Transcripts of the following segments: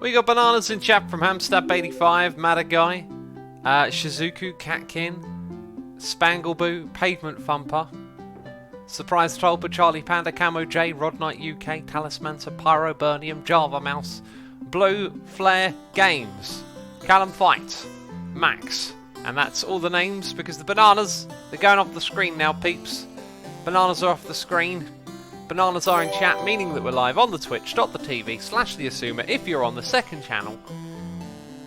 We got Bananas in chat from Hamstab85, Madagai, Shizuku, Catkin, Spangleboo, Pavement Thumper, Surprise Trollper, Charlie Panda, Camo J, Rod Knight UK, Talismancer, Pyroburnium, Java Mouse, Blue Flare Games, Callum Fight, Max. And that's all the names because the bananas, they're going off the screen now, peeps. Bananas are off the screen. Bananas are in chat, meaning that we're live on the twitch.tv/theassumer. If you're on the second channel,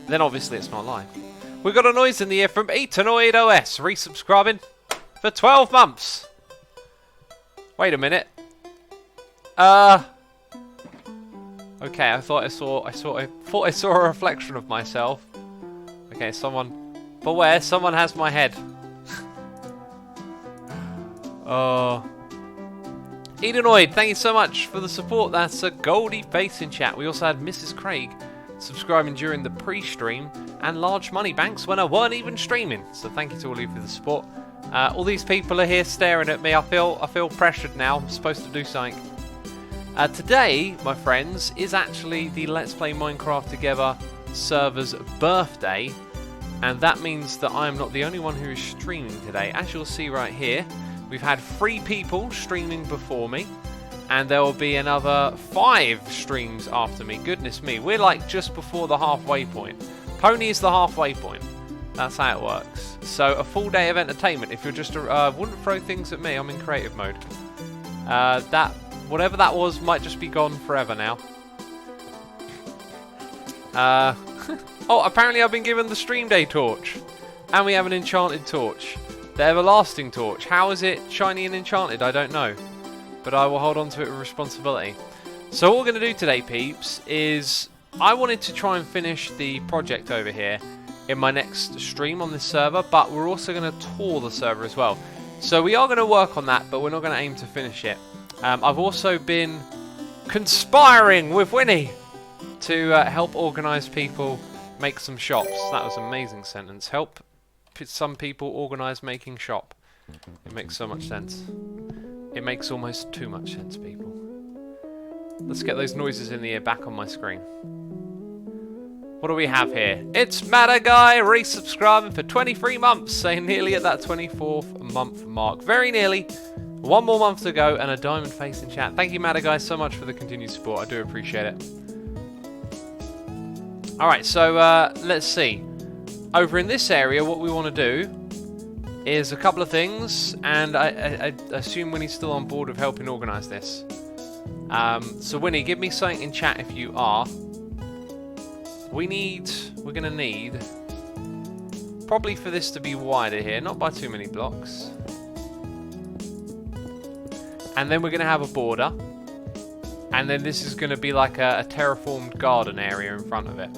then obviously it's not live. We've got a noise in the ear from Etanoid OS, resubscribing for 12 months. Wait a minute. Okay, I thought I saw a reflection of myself. Okay, someone, beware, someone has my head. Oh. Edenoid, thank you so much for the support. That's a Goldie face in chat. We also had Mrs. Craig subscribing during the pre-stream and Large Money Banks when I weren't even streaming. So thank you to all of you for the support. All these people are here staring at me. I feel pressured now. I'm supposed to do something. Today, my friends, is actually the Let's Play Minecraft Together server's birthday. And that means that I am not the only one who is streaming today. As you'll see right here, we've had 3 people streaming before me, and there will be another 5 streams after me. Goodness me, we're like just before the halfway point. Pony is the halfway point. That's how it works. So a full day of entertainment. If you're just wouldn't throw things at me, I'm in creative mode. That whatever that was might just be gone forever now. Oh, apparently I've been given the stream day torch, and we have an enchanted torch. The everlasting torch. How is it shiny and enchanted? I don't know. But I will hold on to it with responsibility. So what we're going to do today, peeps, is I wanted to try and finish the project over here in my next stream on this server, but we're also going to tour the server as well. So we are going to work on that, but we're not going to aim to finish it. I've also been conspiring with Winnie to help organise people make some shops. That was an amazing sentence. Help some people organise making shop. It makes so much sense. It makes almost too much sense, people. Let's get those noises in the ear back on my screen. What do we have here? It's Madagai resubscribing for 23 months, saying nearly at that 24th month mark. Very nearly. 1 more month to go and a diamond face in chat. Thank you, Madagai, so much for the continued support. I do appreciate it. Alright, so let's see. Over in this area, what we want to do is a couple of things, and I assume Winnie's still on board with helping organise this. So Winnie, give me something in chat if you are. We're going to need, probably for this to be wider here, not by too many blocks. And then we're going to have a border. And then this is going to be like a terraformed garden area in front of it.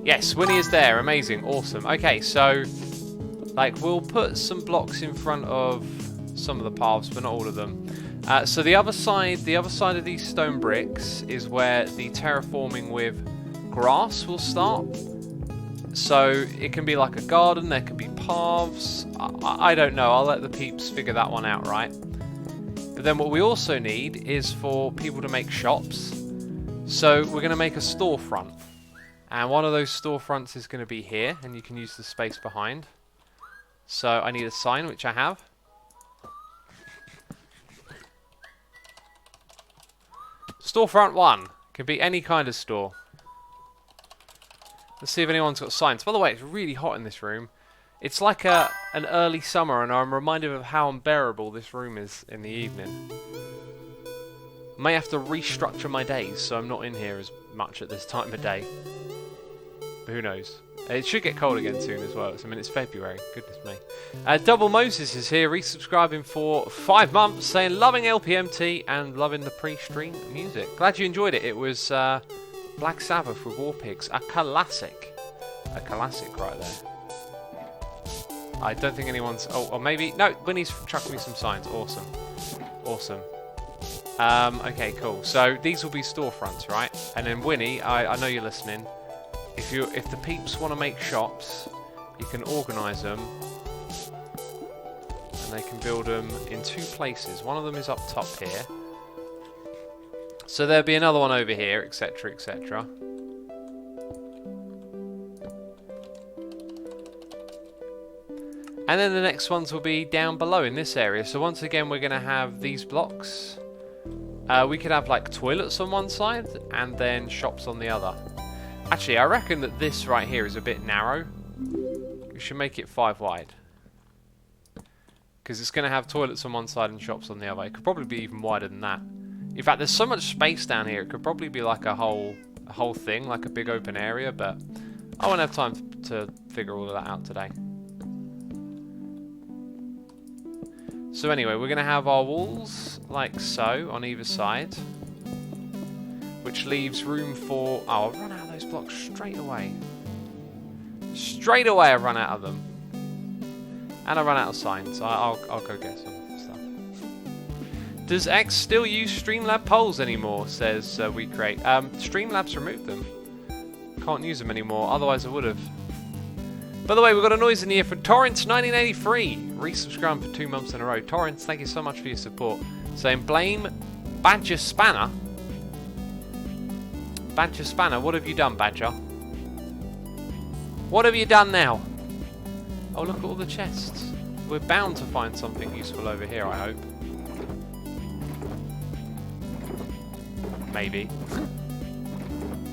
Yes, Winnie is there. Amazing. Awesome. Okay, so like we'll put some blocks in front of some of the paths, but not all of them. So the other side of these stone bricks is where the terraforming with grass will start. So it can be like a garden, there can be paths. I don't know. I'll let the peeps figure that one out, right? But then what we also need is for people to make shops. So we're going to make a storefront. And one of those storefronts is going to be here, and you can use the space behind. So I need a sign, which I have. Storefront 1. Could be any kind of store. Let's see if anyone's got signs. By the way, it's really hot in this room. It's like an early summer, and I'm reminded of how unbearable this room is in the evening. May have to restructure my days, so I'm not in here as much at this time of day. But who knows? It should get cold again soon as well. I mean, it's February. Goodness me. Double Moses is here, resubscribing for 5 months, saying loving LPMT and loving the pre-stream music. Glad you enjoyed it. It was Black Sabbath with War Pigs. A classic. A classic right there. I don't think anyone's... Oh, or maybe... No, Winnie's chucking me some signs. Awesome. Awesome. Okay, cool. So these will be storefronts, right? And then Winnie, I know you're listening. If the peeps want to make shops, you can organise them, and they can build them in 2 places. One of them is up top here, So there'll be another one over here, etc, etc. And then the next ones will be down below in this area. So once again, we're going to have these blocks. We could have like toilets on one side and then shops on the other. Actually, I reckon that this right here is a bit narrow. We should make it 5 wide. Because it's going to have toilets on one side and shops on the other. It could probably be even wider than that. In fact, there's so much space down here, it could probably be like a whole thing, like a big open area, but I won't have time to figure all of that out today. So anyway, we're going to have our walls like so on either side, which leaves room for... Oh, I've run out of those blocks straight away. Straight away I've run out of them. And I run out of signs. I'll go get some stuff. Does X still use Streamlab polls anymore? Says We Create. Streamlabs removed them. Can't use them anymore, otherwise I would have. By the way, we've got a noise in here for Torrance1983. Resubscribing for 2 months in a row. Torrance, thank you so much for your support. Saying, blame Badger Spanner. Badger Spanner, what have you done, Badger? What have you done now? Oh, look at all the chests. We're bound to find something useful over here, I hope. Maybe.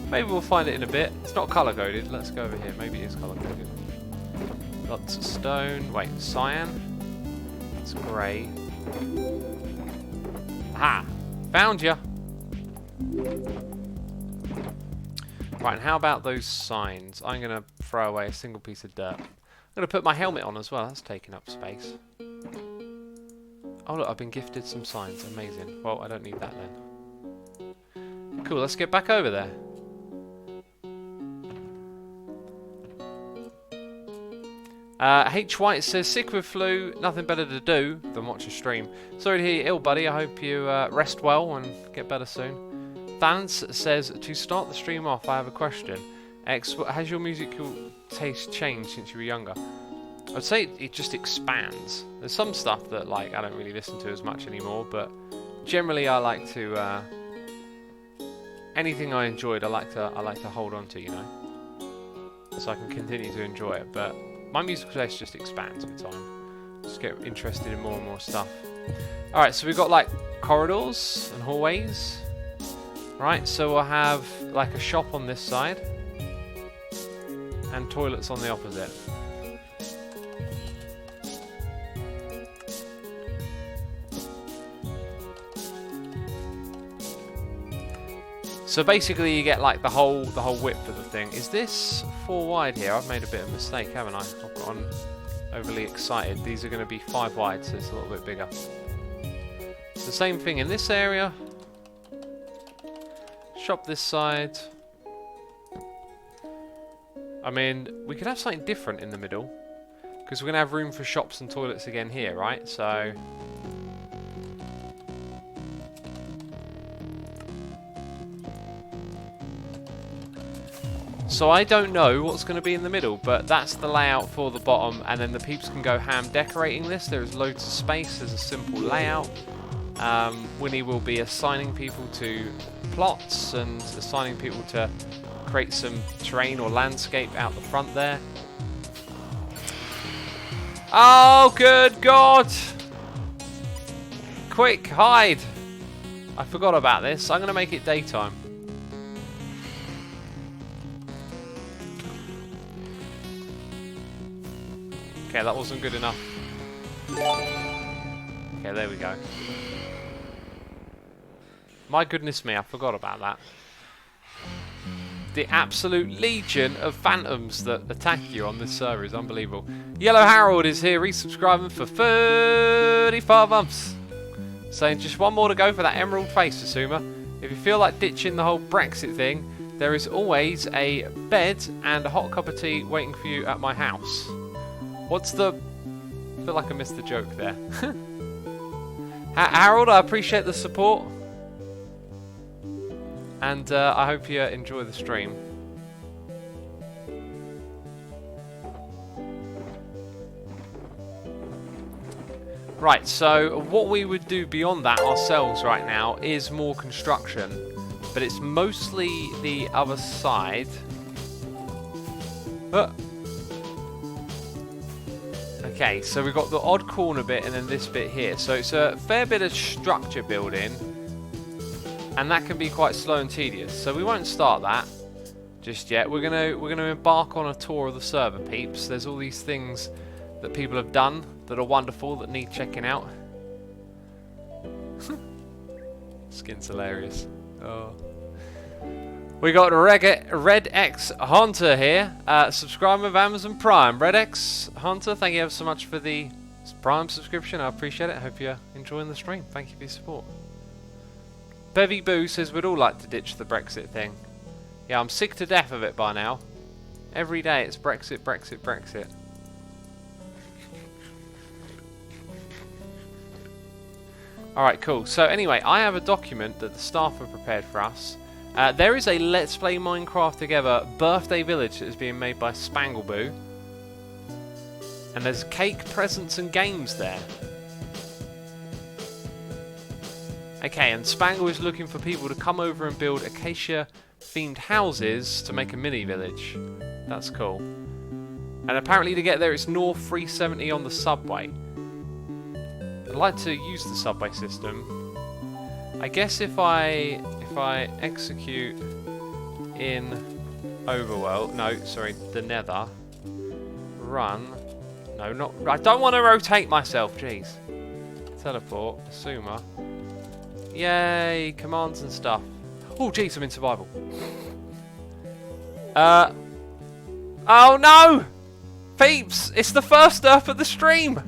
Maybe we'll find it in a bit. It's not colour-coded. Let's go over here. Maybe it is colour-coded. Lots of stone. Wait, cyan? That's grey. Aha! Found ya! Right, and how about those signs? I'm going to throw away a single piece of dirt. I'm going to put my helmet on as well. That's taking up space. Oh, look, I've been gifted some signs. Amazing. Well, I don't need that then. Cool, let's get back over there. H. White says, sick with flu, nothing better to do than watch a stream. Sorry to hear you're ill, buddy. I hope you rest well and get better soon. Thans says, to start the stream off, I have a question. X, has your musical taste changed since you were younger? I'd say it just expands. There's some stuff that like I don't really listen to as much anymore, but generally I like to anything I enjoyed I like to hold on to, you know, so I can continue to enjoy it. But my musical taste just expands with time. Just get interested in more and more stuff. Alright, so we've got like corridors and hallways. Right, so we'll have like a shop on this side and toilets on the opposite. So basically you get like the whole width of the thing. Is this 4 wide here? I've made a bit of a mistake, haven't I? I've gotten overly excited. These are going to be 5 wide, so it's a little bit bigger. It's the same thing in this area. Shop this side. I mean, we could have something different in the middle, because we're going to have room for shops and toilets again here, right? So... So I don't know what's going to be in the middle, but that's the layout for the bottom, and then the peeps can go ham decorating this. There is loads of space, there's a simple layout. Winnie will be assigning people to plots and assigning people to create some terrain or landscape out the front there. Oh, good God! Quick, hide! I forgot about this. I'm going to make it daytime. Okay, that wasn't good enough. Okay, there we go. My goodness me, I forgot about that. The absolute legion of phantoms that attack you on this server is unbelievable. Yellow Harold is here, resubscribing for 35 months. Saying just one more to go for that emerald face, Asuma. If you feel like ditching the whole Brexit thing, there is always a bed and a hot cup of tea waiting for you at my house. What's the... I feel like I missed the joke there. Harold, I appreciate the support. And I hope you enjoy the stream. Right, so what we would do beyond that ourselves right now is more construction. But it's mostly the other side. Okay, so we've got the odd corner bit and then this bit here. So it's a fair bit of structure building. And that can be quite slow and tedious. So we won't start that just yet. We're gonna embark on a tour of the server, peeps. There's all these things that people have done that are wonderful, that need checking out. Skin's hilarious. Oh. We got Red X Hunter here, subscriber of Amazon Prime. Red X Hunter, thank you ever so much for the Prime subscription. I appreciate it. I hope you're enjoying the stream. Thank you for your support. Bevy Boo says we'd all like to ditch the Brexit thing. Yeah, I'm sick to death of it by now. Every day it's Brexit, Brexit, Brexit. Alright, cool. So anyway, I have a document that the staff have prepared for us. There is a Let's Play Minecraft Together birthday village that is being made by Spangleboo. And there's cake, presents and games there. Okay, and Spangle is looking for people to come over and build acacia-themed houses to make a mini-village. That's cool. And apparently to get there it's North 370 on the subway. I'd like to use the subway system. I guess if I execute in Overworld, no, sorry, the Nether, run, no, not, I don't want to rotate myself, jeez. Teleport, Assumer, yay, commands and stuff. Oh, jeez, I'm in survival. Oh no! Peeps, it's the first Earth of the stream!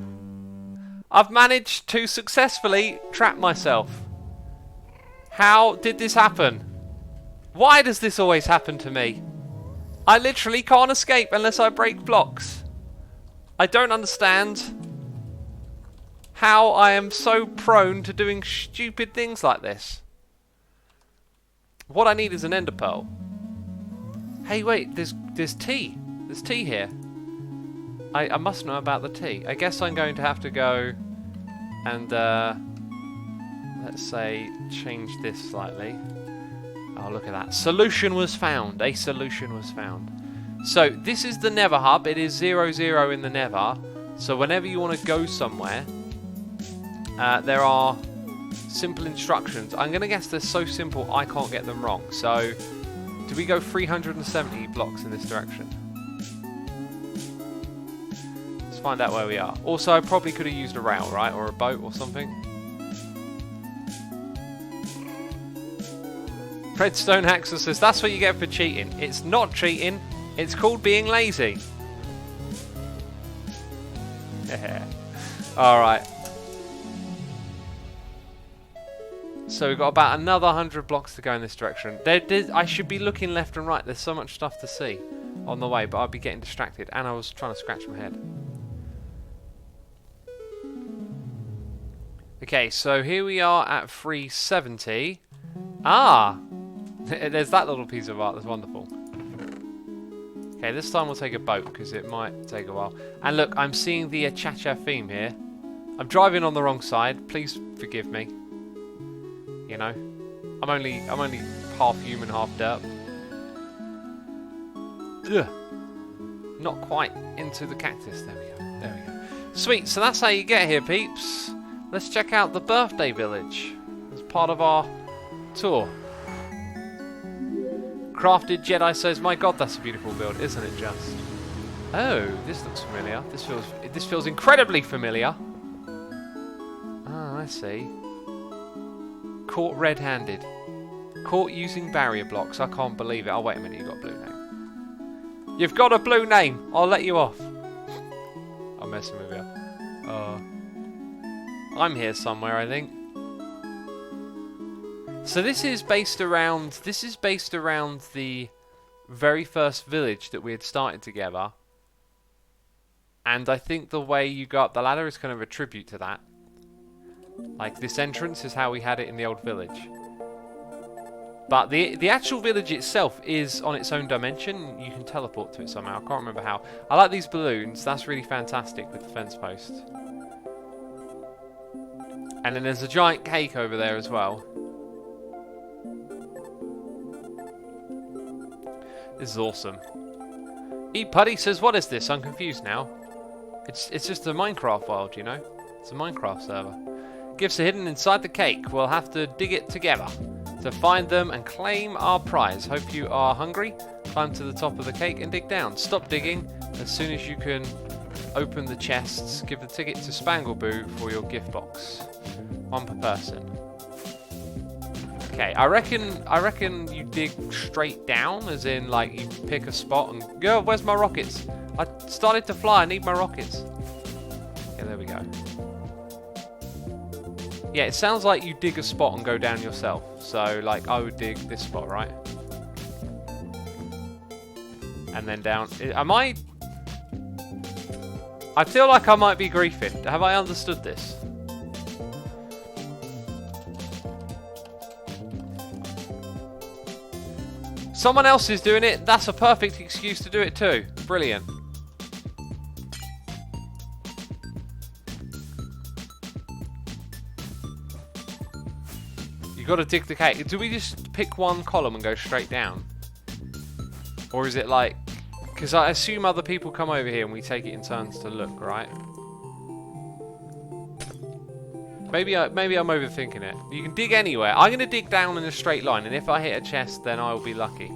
I've managed to successfully trap myself. How did this happen? Why does this always happen to me? I literally can't escape unless I break blocks. I don't understand how I am so prone to doing stupid things like this. What I need is an ender pearl. Hey, wait, there's tea. There's tea here. I must know about the tea. I guess I'm going to have to go and, let's say, change this slightly. Oh, look at that. Solution was found. A solution was found. So, this is the Nether hub. It is 00 in the Nether. So, whenever you want to go somewhere, there are simple instructions. I'm going to guess they're so simple I can't get them wrong. So, do we go 370 blocks in this direction? Let's find out where we are. Also, I probably could have used a rail, right? Or a boat or something. Redstone Haxer says, that's what you get for cheating. It's not cheating. It's called being lazy. Alright. So we've got about another 100 blocks to go in this direction. I should be looking left and right. There's so much stuff to see on the way, but I'd be getting distracted. And I was trying to scratch my head. Okay, so here we are at 370. Ah! There's that little piece of art. That's wonderful. Okay, this time we'll take a boat because it might take a while. And look, I'm seeing the cha-cha theme here. I'm driving on the wrong side. Please forgive me. You know, I'm only half human, half dirt. Ugh. Not quite into the cactus. There we go. There we go. Sweet. So that's how you get here, peeps. Let's check out the birthday village as part of our tour. Crafted Jedi says, "My God, that's a beautiful build, isn't it? Just." Oh, this looks familiar. This feels incredibly familiar. Ah, I see. Caught red-handed. Caught using barrier blocks. I can't believe it. Oh, wait a minute. You've got a blue name. You've got a blue name. I'll let you off. I'm messing with you. I'm here somewhere, I think. So this is based around the very first village that we had started together. And I think the way you go up the ladder is kind of a tribute to that. Like, this entrance is how we had it in the old village. But the actual village itself is on its own dimension. You can teleport to it somehow. I can't remember how. I like these balloons. That's really fantastic with the fence posts. And then there's a giant cake over there as well. This is awesome. Eat Putty says, what is this? I'm confused now. It's just a Minecraft world, you know? It's a Minecraft server. Gifts are hidden inside the cake. We'll have to dig it together to find them and claim our prize. Hope you are hungry. Climb to the top of the cake and dig down. Stop digging as soon as you can. Open the chests. Give the ticket to Spangleboo for your gift box. One per person. Okay, I reckon you dig straight down, as in like you pick a spot and go. Where's my rockets? I started to fly. I need my rockets. Yeah, there we go. Yeah, it sounds like you dig a spot and go down yourself. So, like, I would dig this spot, right? And then down. Am I... I feel like I might be griefing. Have I understood this? Someone else is doing it. That's a perfect excuse to do it too. Brilliant. You got to dig the cake. Do we just pick one column and go straight down? Or is it like... Because I assume other people come over here and we take it in turns to look, right? Maybe I'm overthinking it. You can dig anywhere. I'm going to dig down in a straight line, and if I hit a chest, then I will be lucky.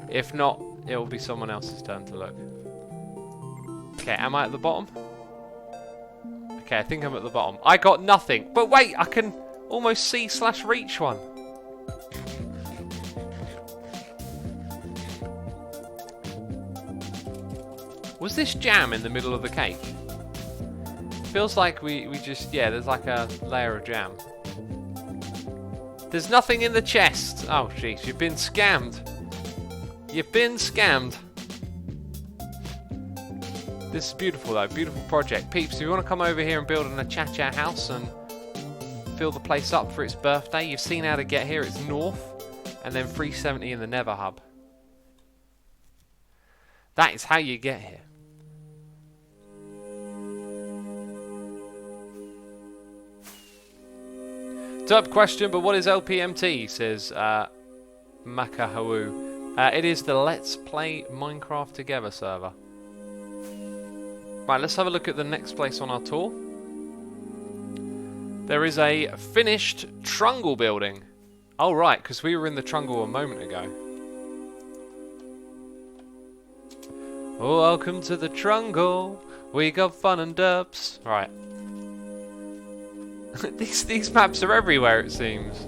If not, it will be someone else's turn to look. Okay, am I at the bottom? Okay, I think I'm at the bottom. I got nothing. But wait, I can almost see/reach one. Was this jam in the middle of the cake? Feels like we just, yeah, there's like a layer of jam. There's nothing in the chest. Oh, jeez, you've been scammed. You've been scammed. This is beautiful, though. Beautiful project. Peeps, if you want to come over here and build an Achacha house and fill the place up for its birthday, you've seen how to get here. It's north, and then 370 in the Nether Hub. That is how you get here. Dub question, but what is LPMT? Says Makahawu. It is the Let's Play Minecraft Together server. Right, let's have a look at the next place on our tour. There is a finished Trungle building. Oh, right, because we were in the Trungle a moment ago. Oh, welcome to the Trungle. We got fun and dubs. Right. These maps are everywhere, it seems.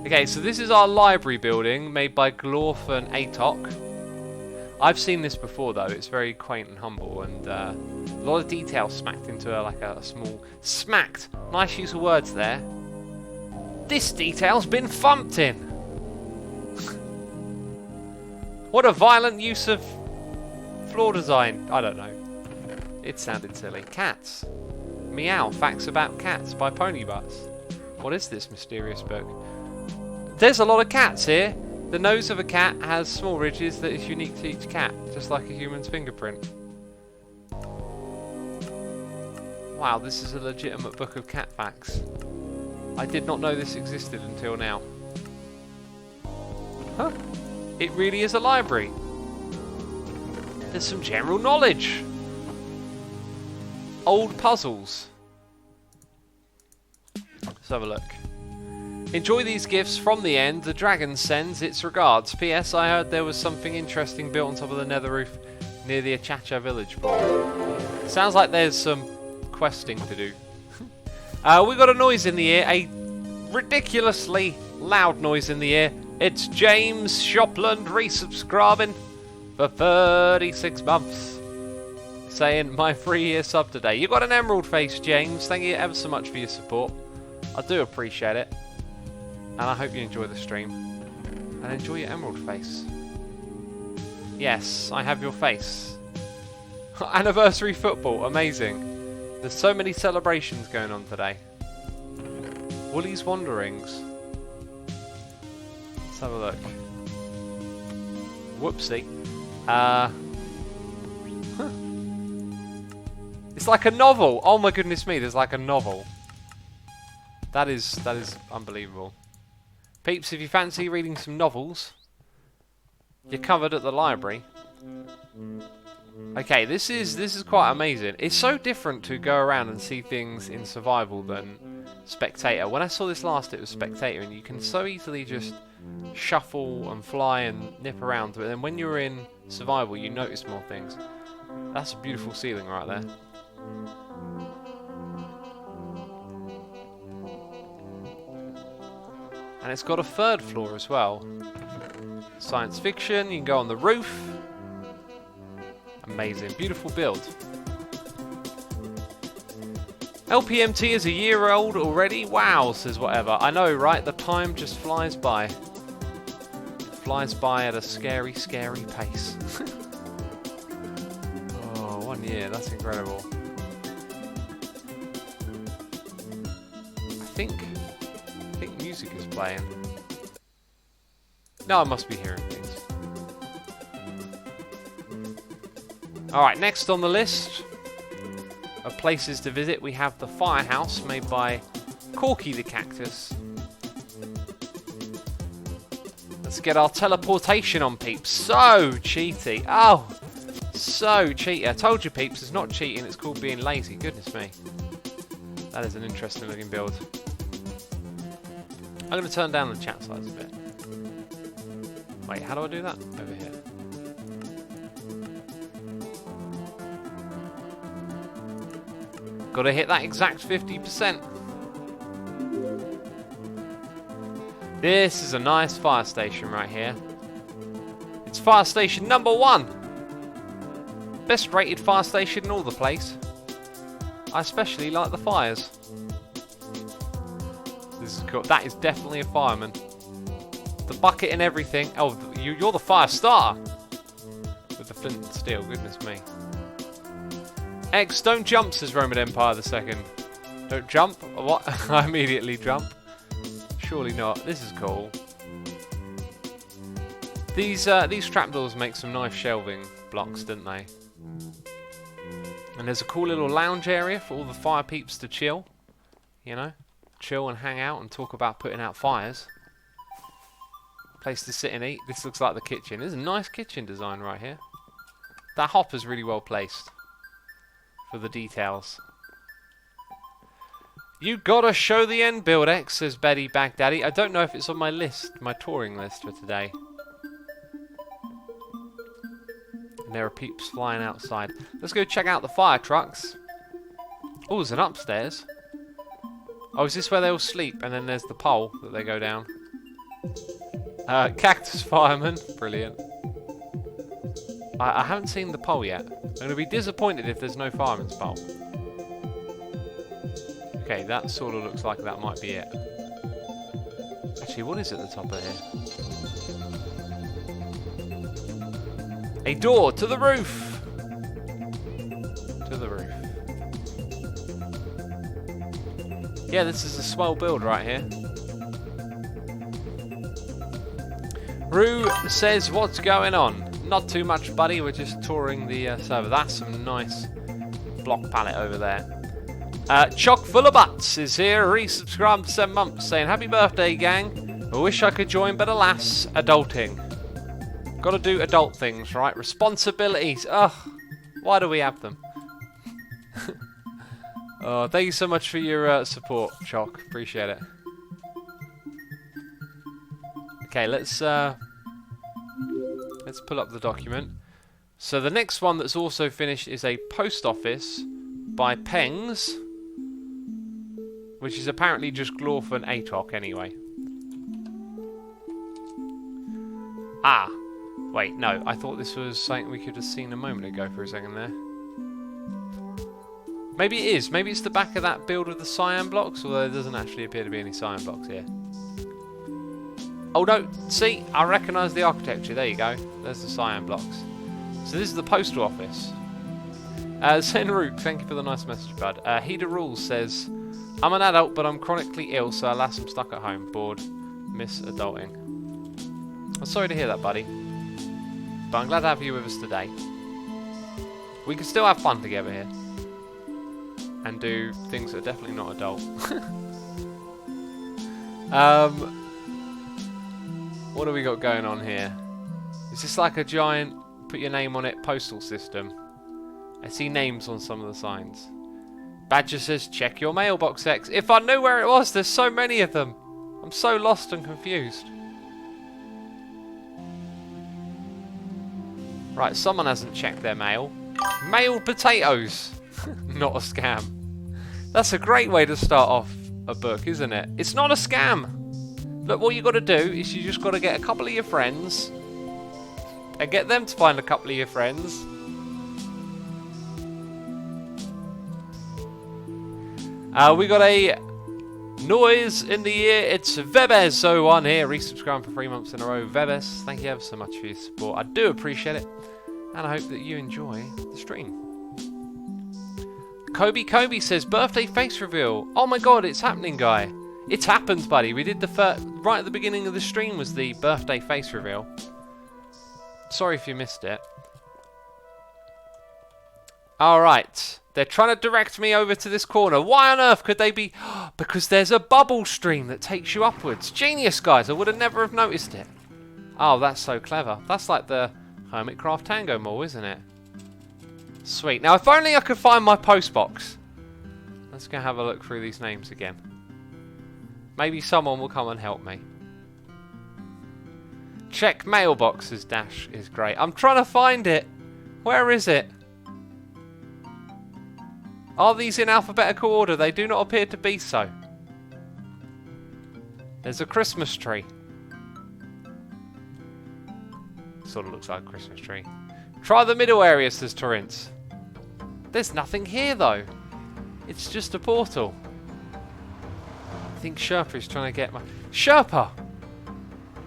Okay, so this is our library building made by Glorf and Atok. I've seen this before though. It's very quaint and humble, and a lot of detail smacked into a small... Smacked! Nice use of words there. This detail's been thumped in! What a violent use of floor design. I don't know. It sounded silly. Cats. Meow, Facts About Cats by Ponybutts. What is this mysterious book? There's a lot of cats here. The nose of a cat has small ridges that is unique to each cat, just like a human's fingerprint. Wow, this is a legitimate book of cat facts. I did not know this existed until now. Huh? It really is a library. There's some general knowledge. Old puzzles. Let's have a look. Enjoy these gifts from the end. The dragon sends its regards. P.S. I heard there was something interesting built on top of the nether roof near the Achacha village board. Sounds like there's some questing to do. We got a noise in the ear. A ridiculously loud noise in the ear. It's James Shopland resubscribing for 36 months. Saying my 3-year sub today. You got an emerald face, James. Thank you ever so much for your support. I do appreciate it. And I hope you enjoy the stream. And enjoy your emerald face. Yes, I have your face. Anniversary football. Amazing. There's so many celebrations going on today. Woolly's Wanderings. Let's have a look. Whoopsie. It's like a novel. Oh my goodness me, there's like a novel. That is unbelievable. Peeps, if you fancy reading some novels, you're covered at the library. Okay, this is quite amazing. It's so different to go around and see things in survival than spectator. When I saw this last, it was spectator, and you can so easily just shuffle and fly and nip around. But then when you're in survival, you notice more things. That's a beautiful ceiling right there. And it's got a third floor as well. Science fiction, you can go on the roof. Amazing, beautiful build. LPMT is a year old already? Wow, says whatever. I know, right? The time just flies by. It flies by at a scary, scary pace. Oh, 1 year, that's incredible. I think music is playing. No, I must be hearing things. Alright, next on the list of places to visit, we have the Firehouse, made by Corky the Cactus. Let's get our teleportation on, peeps. So cheaty. Oh, so cheaty. I told you, peeps, it's not cheating, it's called being lazy. Goodness me. That is an interesting looking build. I'm going to turn down the chat size a bit. Wait, how do I do that? Over here. Got to hit that exact 50%. This is a nice fire station right here. It's fire station number 1. Best rated fire station in all the place. I especially like the fires. This is cool. That is definitely a fireman. The bucket and everything. Oh, you're the fire starter. With the flint and steel, goodness me. X, don't jump, says Roman Empire II. Don't jump? What? I immediately jump. Surely not. This is cool. These trapdoors make some nice shelving blocks, didn't they? And there's a cool little lounge area for all the fire peeps to chill. You know? Chill and hang out and talk about putting out fires. Place to sit and eat. This looks like the kitchen. There's a nice kitchen design right here. That hopper's really well placed for the details. You gotta show the end build, X, says Betty Baghdaddy. I don't know if it's on my list, my touring list for today. And there are peeps flying outside. Let's go check out the fire trucks. Oh, there's an upstairs. Oh, is this where they all sleep? And then there's the pole that they go down. Cactus fireman. Brilliant. I haven't seen the pole yet. I'm going to be disappointed if there's no fireman's pole. Okay, that sort of looks like that might be it. Actually, what is at the top of here? A door to the roof! To the roof. Yeah, this is a swell build right here. Rue says, what's going on? Not too much, buddy. We're just touring the server. That's some nice block palette over there. Chock full of butts is here. Resubscribed for 7 months, saying, happy birthday, gang. I wish I could join, but alas, adulting. Gotta do adult things, right? Responsibilities. Ugh. Why do we have them? Oh, thank you so much for your support, Chock. Appreciate it. Okay, let's pull up the document. So the next one that's also finished is a post office by Pengs, which is apparently just Glorfin ATOC anyway. Ah, wait, no, I thought this was something we could have seen a moment ago for a second there. Maybe it is. Maybe it's the back of that build with the cyan blocks, although there doesn't actually appear to be any cyan blocks here. Oh no, see, I recognise the architecture. There you go. There's the cyan blocks. So this is the postal office. Senrook, thank you for the nice message, bud. Heda Rules says, I'm an adult, but I'm chronically ill, so alas, I'm stuck at home, bored, miss adulting. I'm sorry to hear that, buddy. But I'm glad to have you with us today. We can still have fun together here. And do things that are definitely not adult. What do we got going on here? Is this like a giant put your name on it postal system? I see names on some of the signs. Badger says, check your mailbox, X. If I knew where it was, there's so many of them. I'm so lost and confused. Right, someone hasn't checked their mail. Mailed potatoes. Not a scam. That's a great way to start off a book, isn't it? It's not a scam. Look, what you got to do is you just got to get a couple of your friends and get them to find a couple of your friends. We got a noise in the ear. It's Vebez01 here, resubscribing for 3 months in a row. Vebez, thank you ever so much for your support. I do appreciate it, and I hope that you enjoy the stream. Kobe says, birthday face reveal. Oh my god, it's happening, guy. It's happened, buddy. We did the first, right at the beginning of the stream was the birthday face reveal. Sorry if you missed it. Alright. They're trying to direct me over to this corner. Why on earth could they be... Because there's a bubble stream that takes you upwards. Genius, guys. I would have never have noticed it. Oh, that's so clever. That's like the Hermitcraft Tango Mall, isn't it? Sweet. Now, if only I could find my post box. Let's go have a look through these names again. Maybe someone will come and help me. Check mailboxes dash is great. I'm trying to find it. Where is it? Are these in alphabetical order? They do not appear to be so. There's a Christmas tree. Sort of looks like a Christmas tree. Try the middle area, says Torrance. There's nothing here, though. It's just a portal. I think Sherpa is trying to get my... Sherpa!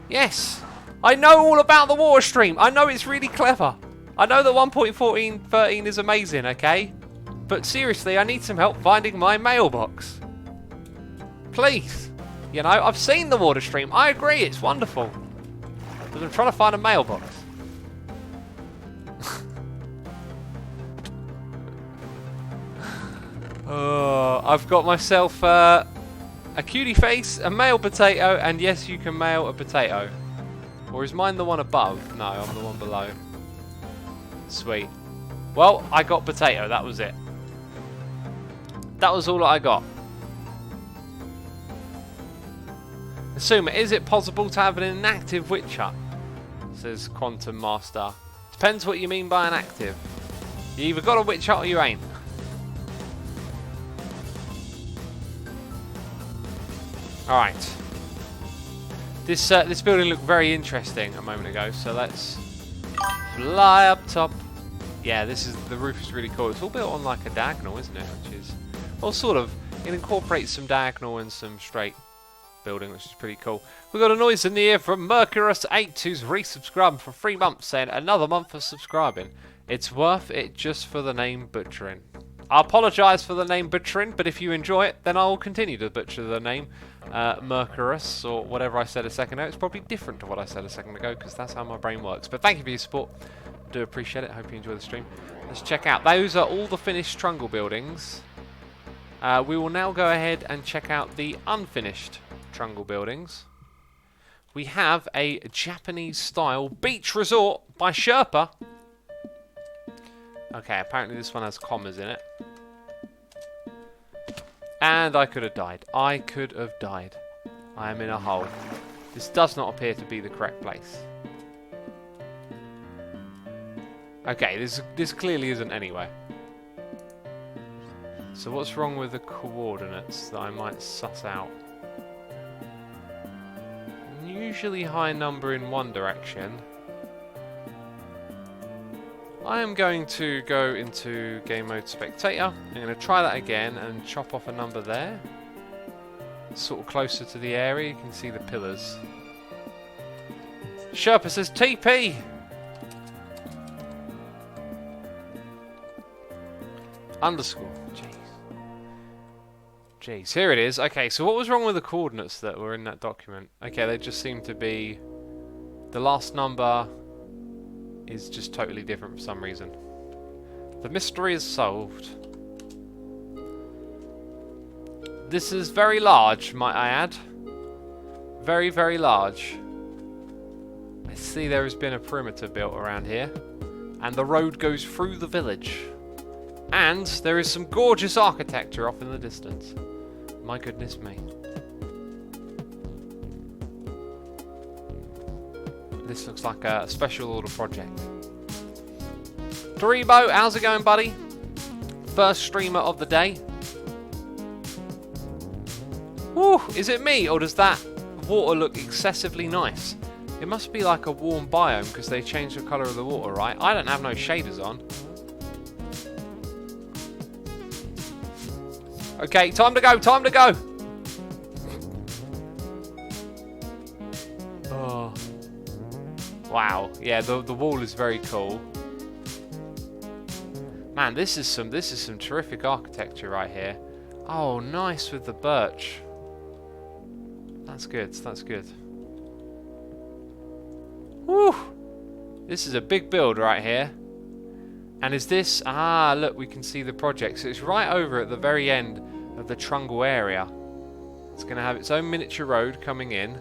Yes! I know all about the water stream. I know it's really clever. I know that 1.14.13 is amazing, okay? But seriously, I need some help finding my mailbox. Please. You know, I've seen the water stream. I agree, it's wonderful. But I'm trying to find a mailbox. Oh, I've got myself a cutie face, a mail potato, and yes, you can mail a potato. Or is mine the one above? No, I'm the one below. Sweet. Well, I got potato, that was it. That was all that I got. Assume, is it possible to have an inactive witch hut? Says Quantum Master. Depends what you mean by inactive. You either got a witch hut or you ain't. Alright. This building looked very interesting a moment ago, so let's fly up top. Yeah, the roof is really cool. It's all built on like a diagonal, isn't it? Which is, well, sort of. It incorporates some diagonal and some straight building, which is pretty cool. We've got a noise in the ear from Mercurus8, who's resubscribed for 3 months, saying another month for subscribing. It's worth it just for the name butchering. I apologise for the name butchering, but if you enjoy it, then I will continue to butcher the name Mercurus, or whatever I said a second ago. It's probably different to what I said a second ago, because that's how my brain works. But thank you for your support. I do appreciate it. Hope you enjoy the stream. Let's check out. Those are all the finished Trungle buildings. We will now go ahead and check out the unfinished Trungle buildings. We have a Japanese-style beach resort by Sherpa. Okay, apparently this one has commas in it. And I could have died. I could have died. I am in a hole. This does not appear to be the correct place. Okay, this clearly isn't anyway. So what's wrong with the coordinates that I might suss out? Usually high number in one direction. I am going to go into game mode spectator. I'm going to try that again and chop off a number there. Sort of closer to the area, you can see the pillars. Sherpa says TP! Underscore. Jeez, here it is. Okay, so what was wrong with the coordinates that were in that document? Okay, they just seem to be... The last number is just totally different for some reason. The mystery is solved. This is very large, might I add. Very, very large. I see there has been a perimeter built around here. And the road goes through the village. And there is some gorgeous architecture off in the distance. My goodness me. This looks like a special order project. Toribo, how's it going, buddy? First streamer of the day. Woo, is it me, or does that water look excessively nice? It must be like a warm biome because they changed the colour of the water, right? I don't have no shaders on. Okay, time to go, time to go! Oh. Wow, yeah, the wall is very cool. Man, this is some terrific architecture right here. Oh, nice with the birch. That's good, that's good. Woo! This is a big build right here. And is this... Ah, look, we can see the project. So it's right over at the very end of the Trungle area. It's going to have its own miniature road coming in.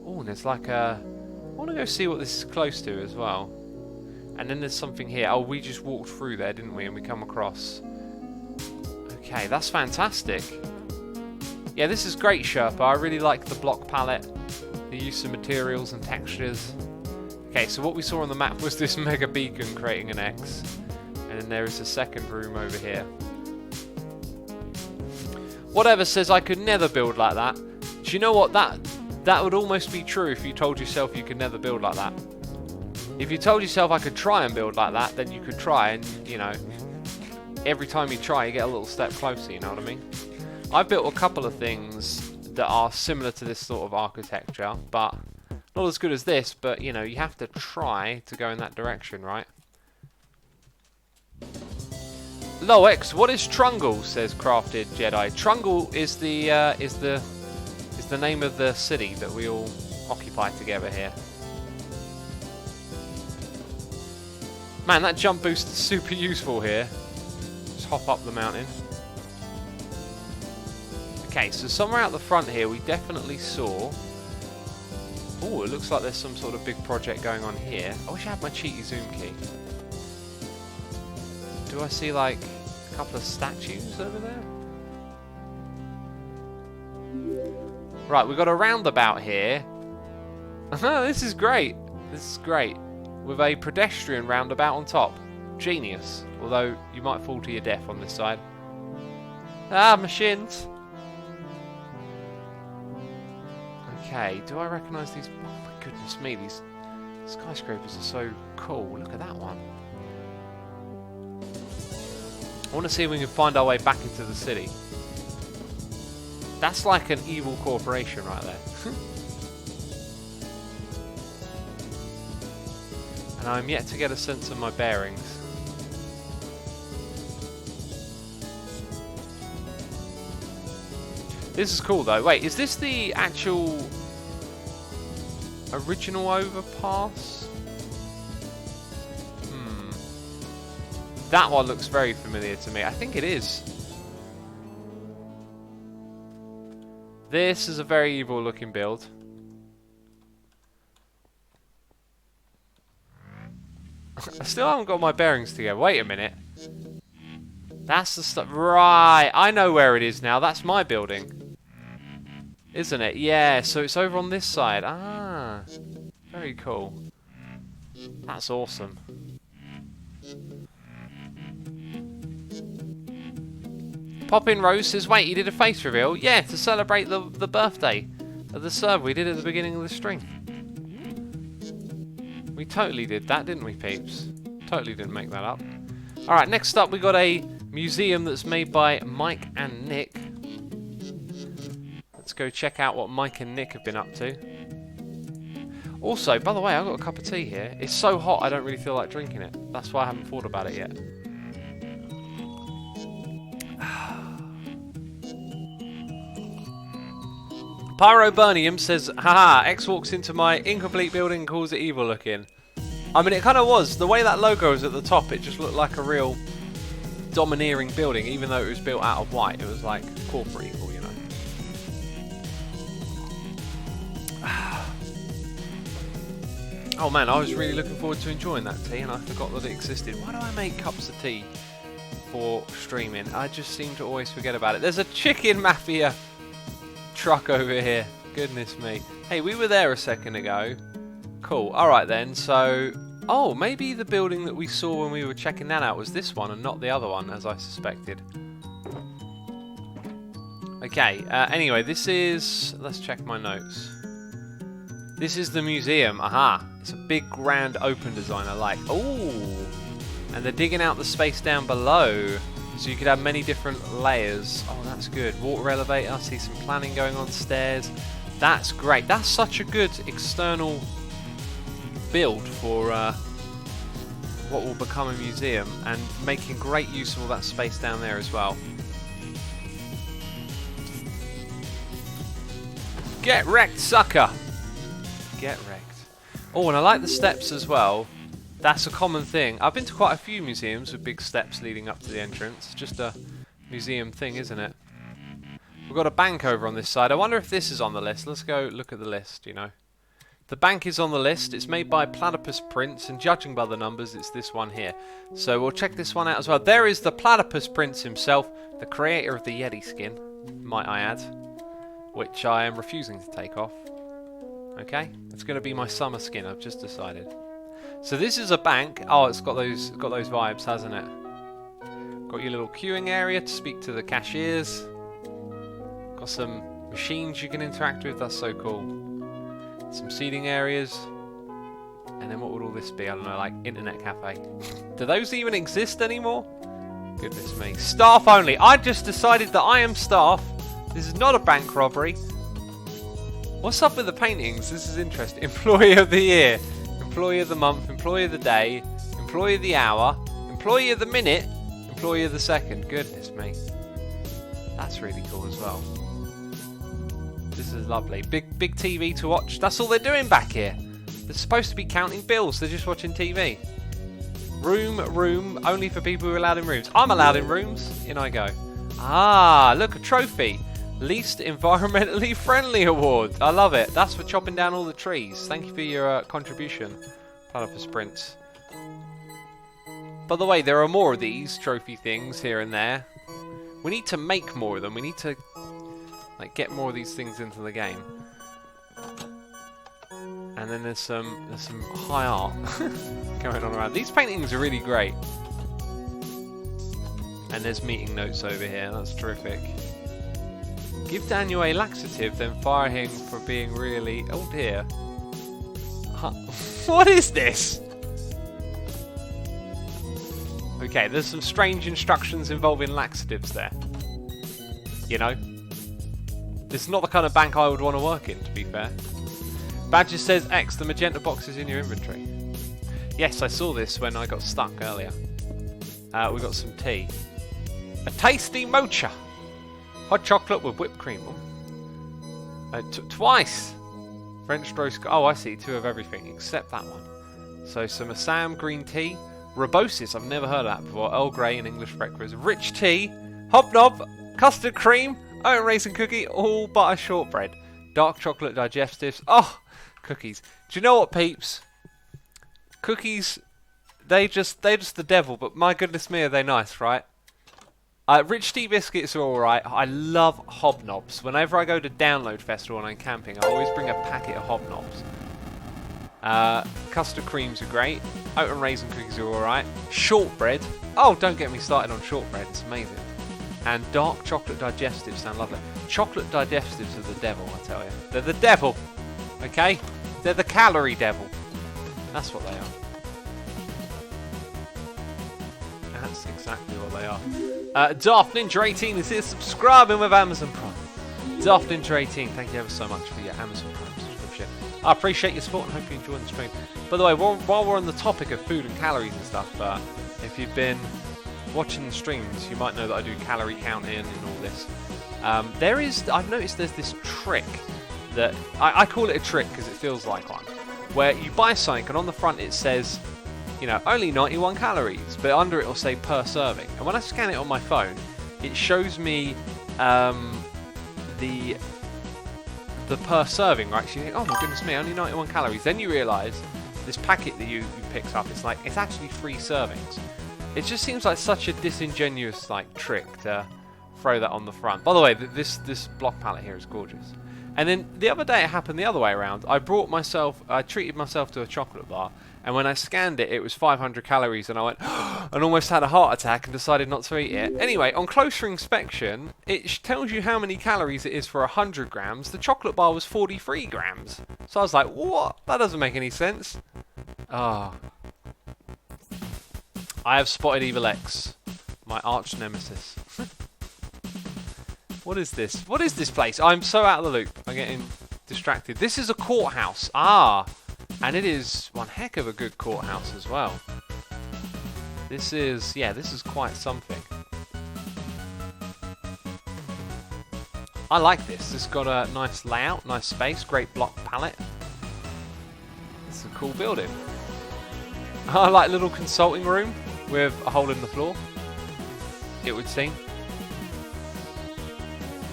Oh, and there's like a... I want to go see what this is close to as well. And then there's something here. Oh, we just walked through there, didn't we? And we come across... Okay, that's fantastic. Yeah, this is great, Sherpa. I really like the block palette. The use of materials and textures. Okay, so what we saw on the map was this mega beacon creating an X. And then there is a second room over here. Whatever says I could never build like that. Do you know what? That would almost be true if you told yourself you could never build like that. If you told yourself I could try and build like that, then you could try and, you know, every time you try you get a little step closer, you know what I mean? I've built a couple of things that are similar to this sort of architecture, but not as good as this, but you know, you have to try to go in that direction, right? Loex, what is Trungle? Says Crafted Jedi. Trungle is the name of the city that we all occupy together here. Man, that jump boost is super useful here. Just hop up the mountain. Okay, so somewhere out the front here we definitely saw... Oh, it looks like there's some sort of big project going on here. I wish I had my cheaty zoom key. Do I see like a couple of statues over there? Right, we've got a roundabout here. This is great. This is great. With a pedestrian roundabout on top. Genius. Although you might fall to your death on this side. Ah, machines. Okay, do I recognise these? Oh my goodness me, these skyscrapers are so cool. Look at that one. I want to see if we can find our way back into the city. That's like an evil corporation right there. And I'm yet to get a sense of my bearings. This is cool though. Wait, is this the actual original overpass? That one looks very familiar to me. I think it is. This is a very evil looking build. I still haven't got my bearings together. Wait a minute. That's the stuff. Right. I know where it is now. That's my building. Isn't it? Yeah. So it's over on this side. Ah. Very cool. That's awesome. Pop-in Rose says, wait, you did a face reveal? Yeah, to celebrate the birthday of the server we did at the beginning of the stream. We totally did that, didn't we, peeps? Totally didn't make that up. Alright, next up we got a museum that's made by Mike and Nick. Let's go check out what Mike and Nick have been up to. Also, by the way, I've got a cup of tea here. It's so hot I don't really feel like drinking it. That's why I haven't thought about it yet. Pyro Burnium says, haha, X walks into my incomplete building and calls it evil looking. I mean, it kind of was. The way that logo was at the top, it just looked like a real domineering building, even though it was built out of white. It was like corporate evil, you know. Oh man, I was really looking forward to enjoying that tea and I forgot that it existed. Why do I make cups of tea for streaming? I just seem to always forget about it. There's a chicken mafia truck over here. Goodness me. Hey, we were there a second ago. Cool. Alright then, so... Oh, maybe the building that we saw when we were checking that out was this one and not the other one, as I suspected. Okay, anyway, this is... Let's check my notes. This is the museum. Aha. It's a big, grand, open design I like. Ooh. And they're digging out the space down below. So you could have many different layers. Oh, that's good. Water elevator. I see some planning going on stairs. That's great. That's such a good external build for what will become a museum. And making great use of all that space down there as well. Get wrecked, sucker! Get wrecked. Oh, and I like the steps as well. That's a common thing. I've been to quite a few museums with big steps leading up to the entrance. It's just a museum thing, isn't it? We've got a bank over on this side. I wonder if this is on the list. Let's go look at the list, you know. The bank is on the list. It's made by Platypus Prince, and judging by the numbers, it's this one here. So we'll check this one out as well. There is the Platypus Prince himself, the creator of the Yeti skin, might I add, which I am refusing to take off. Okay, it's going to be my summer skin, I've just decided. So this is a bank. Oh, it's got those vibes, hasn't it? Got your little queuing area to speak to the cashiers. Got some machines you can interact with, that's so cool. Some seating areas. And then what would all this be? I don't know, like internet cafe. Do those even exist anymore? Goodness me. Staff only. I just decided that I am staff. This is not a bank robbery. What's up with the paintings? This is interesting. Employee of the year. Employee of the month. Employee of the day. Employee of the hour. Employee of the minute. Employee of the second. Goodness me. That's really cool as well. This is lovely. Big TV to watch. That's all they're doing back here. They're supposed to be counting bills. They're just watching TV. Room. Only for people who are allowed in rooms. I'm allowed in rooms. In I go. Ah, look, a trophy. Least environmentally friendly award. I love it. That's for chopping down all the trees. Thank you for your contribution, Platypus Prince. By the way, there are more of these trophy things here and there. We need to make more of them. We need to like get more of these things into the game. And then there's some high art going on around. These paintings are really great. And there's meeting notes over here. That's terrific. Give Daniel a laxative, then fire him for being really... Oh dear. What is this? Okay, there's some strange instructions involving laxatives there. You know? This is not the kind of bank I would want to work in, to be fair. Badger says X, the magenta box is in your inventory. Yes, I saw this when I got stuck earlier. We got some tea. A tasty mocha! Hot chocolate with whipped cream. Twice! French roast... Oh, I see. 2 of everything, except that one. So, some Assam green tea. Rebosis, I've never heard of that before. Earl Grey and English breakfast. Rich tea. Hobnob. Custard cream. Oat raisin cookie. All butter shortbread. Dark chocolate digestives. Oh, cookies. Do you know what, peeps? Cookies, they're just the devil, but my goodness me, are they nice, right? Rich tea biscuits are alright. I love hobnobs. Whenever I go to Download Festival and I'm camping, I always bring a packet of hobnobs. Custard creams are great. Oat and raisin cookies are alright. Shortbread. Oh, don't get me started on shortbread. It's amazing. And dark chocolate digestives sound lovely. Chocolate digestives are the devil, I tell you. They're the devil. Okay? They're the calorie devil. That's what they are. That's exactly what they are. Daft Ninja 18 is here subscribing with Amazon Prime. Daft Ninja 18, thank you ever so much for your Amazon Prime subscription. I appreciate your support and hope you enjoy the stream. By the way, while we're on the topic of food and calories and stuff, if you've been watching the streams, you might know that I do calorie counting and all this. I've noticed there's this trick that, I call it a trick because it feels like one, where you buy something and on the front it says, you know, only 91 calories, but under it will say per serving. And when I scan it on my phone, it shows me the per serving, right? So you think, oh my goodness me, only 91 calories. Then you realise this packet that you picked up, it's like, it's actually 3 servings. It just seems like such a disingenuous like trick to throw that on the front. By the way, this block palette here is gorgeous. And then the other day it happened the other way around. I treated myself to a chocolate bar, and when I scanned it, it was 500 calories, and I went and almost had a heart attack and decided not to eat it. Anyway, on closer inspection, it tells you how many calories it is for 100 grams. The chocolate bar was 43 grams. So I was like, what? That doesn't make any sense. Ah. I have spotted Evil X, my arch nemesis. What is this? What is this place? I'm so out of the loop. I'm getting distracted. This is a courthouse. Ah, and it is one heck of a good courthouse as well. This is, yeah, this is quite something. I like this. It's got a nice layout, nice space, great block palette. It's a cool building. I like little consulting room with a hole in the floor, it would seem.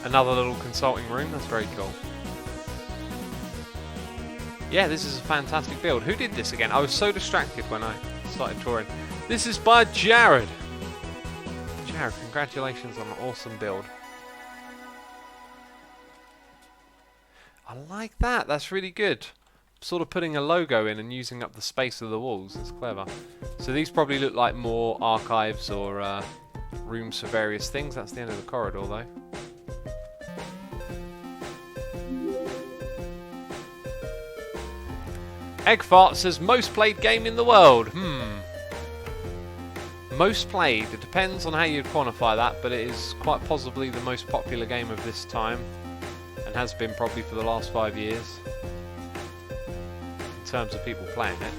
Another little consulting room, that's very cool. Yeah, this is a fantastic build. Who did this again? I was so distracted when I started touring. This is by Jared. Jared, congratulations on an awesome build. I like that, that's really good. Sort of putting a logo in and using up the space of the walls, it's clever. So these probably look like more archives or rooms for various things. That's the end of the corridor though. Eggfart says most played game in the world. Most played, it depends on how you quantify that, but it is quite possibly the most popular game of this time, and has been probably for the last 5 years in terms of people playing it.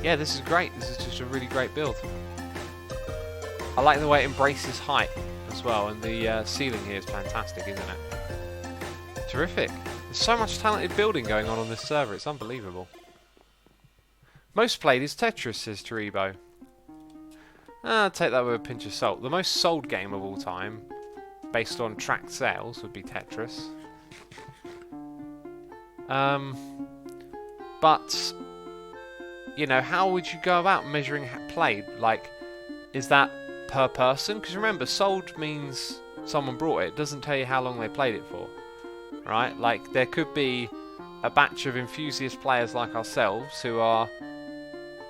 Yeah, this is great. This is just a really great build. I like the way it embraces height as well, and the ceiling here is fantastic, isn't it? Terrific. There's so much talented building going on this server, it's unbelievable. Most played is Tetris, says Taribo. I'll take that with a pinch of salt. The most sold game of all time, based on tracked sales, would be Tetris. But, you know, how would you go about measuring played? Like, is that per person? Because remember, sold means someone brought it. It doesn't tell you how long they played it for. Right? Like, there could be a batch of enthusiast players like ourselves who are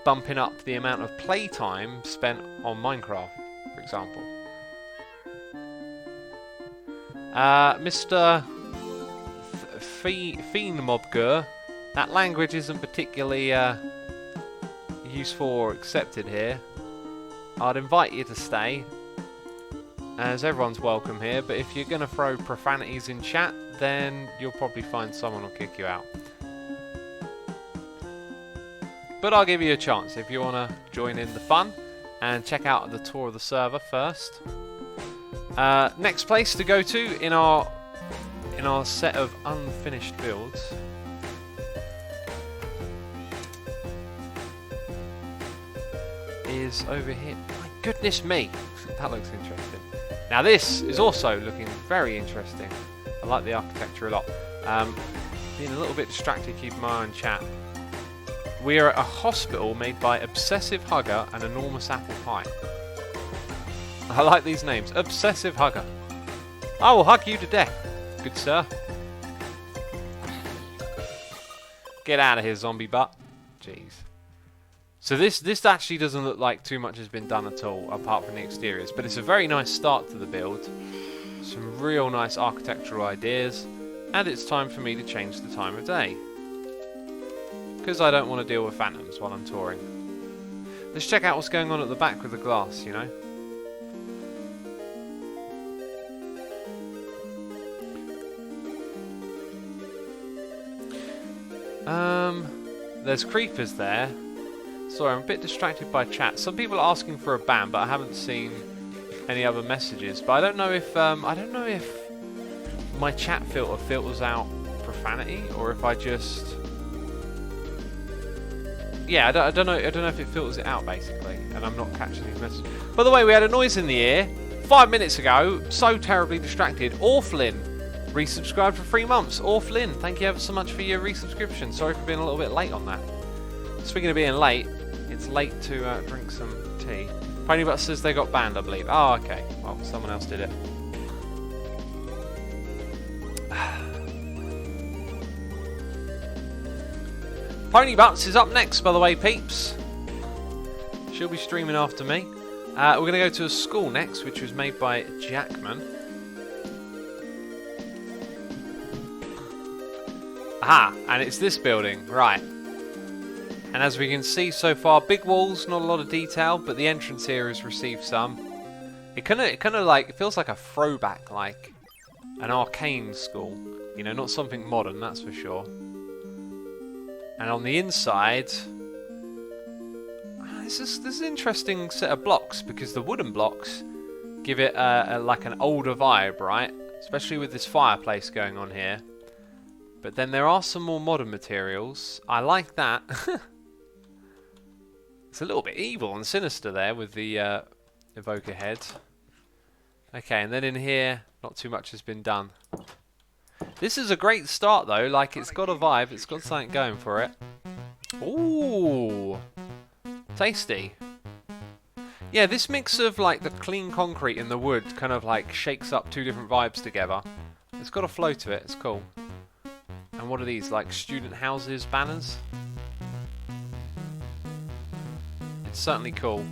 bumping up the amount of playtime spent on Minecraft, for example. Mr. Fiendmobgur, that language isn't particularly useful or accepted here. I'd invite you to stay, as everyone's welcome here, but if you're going to throw profanities in chat, then you'll probably find someone will kick you out. But I'll give you a chance if you want to join in the fun and check out the tour of the server first. Next place to go to in our set of unfinished builds is over here. My goodness me, that looks interesting. Now this is also looking very interesting. I like the architecture a lot. Being a little bit distracted, keeping my eye on chat. We are at a hospital made by Obsessive Hugger and Enormous Apple Pie. I like these names. Obsessive Hugger. I will hug you to death, good sir. Get out of here, zombie butt. Jeez. So this actually doesn't look like too much has been done at all, apart from the exteriors. But it's a very nice start to the build. Some real nice architectural ideas. And it's time for me to change the time of day. Because I don't want to deal with phantoms while I'm touring. Let's check out what's going on at the back with the glass, you know. There's creepers there. Sorry, I'm a bit distracted by chat. Some people are asking for a ban, but I haven't seen any other messages. But I don't know if my chat filter filters out profanity, or if I just, yeah, I don't know if it filters it out basically, and I'm not catching these messages. By the way, we had a noise in the ear 5 minutes ago. So terribly distracted. Orphlin resubscribed for 3 months. Or Flynn, thank you ever so much for your resubscription. Sorry for being a little bit late on that. Speaking of being late, it's late to drink some tea. Ponybut says they got banned, I believe. Oh, okay. Well, someone else did it. Ponybutts is up next, by the way, peeps. She'll be streaming after me. We're going to go to a school next, which was made by Jackman. Aha, and it's this building, right. And as we can see so far, big walls, not a lot of detail, but the entrance here has received some. It kind of like, it feels like a throwback, like an arcane school. You know, not something modern, that's for sure. And on the inside, this is an interesting set of blocks, because the wooden blocks give it like an older vibe, right? Especially with this fireplace going on here. But then there are some more modern materials. I like that. It's a little bit evil and sinister there with the evoker head. Okay, and then in here, not too much has been done. This is a great start though, like it's got a vibe, it's got something going for it. Ooh, tasty. Yeah, this mix of like the clean concrete and the wood kind of like shakes up two different vibes together. It's got a flow to it, it's cool. And what are these, like student houses banners? It's certainly cool.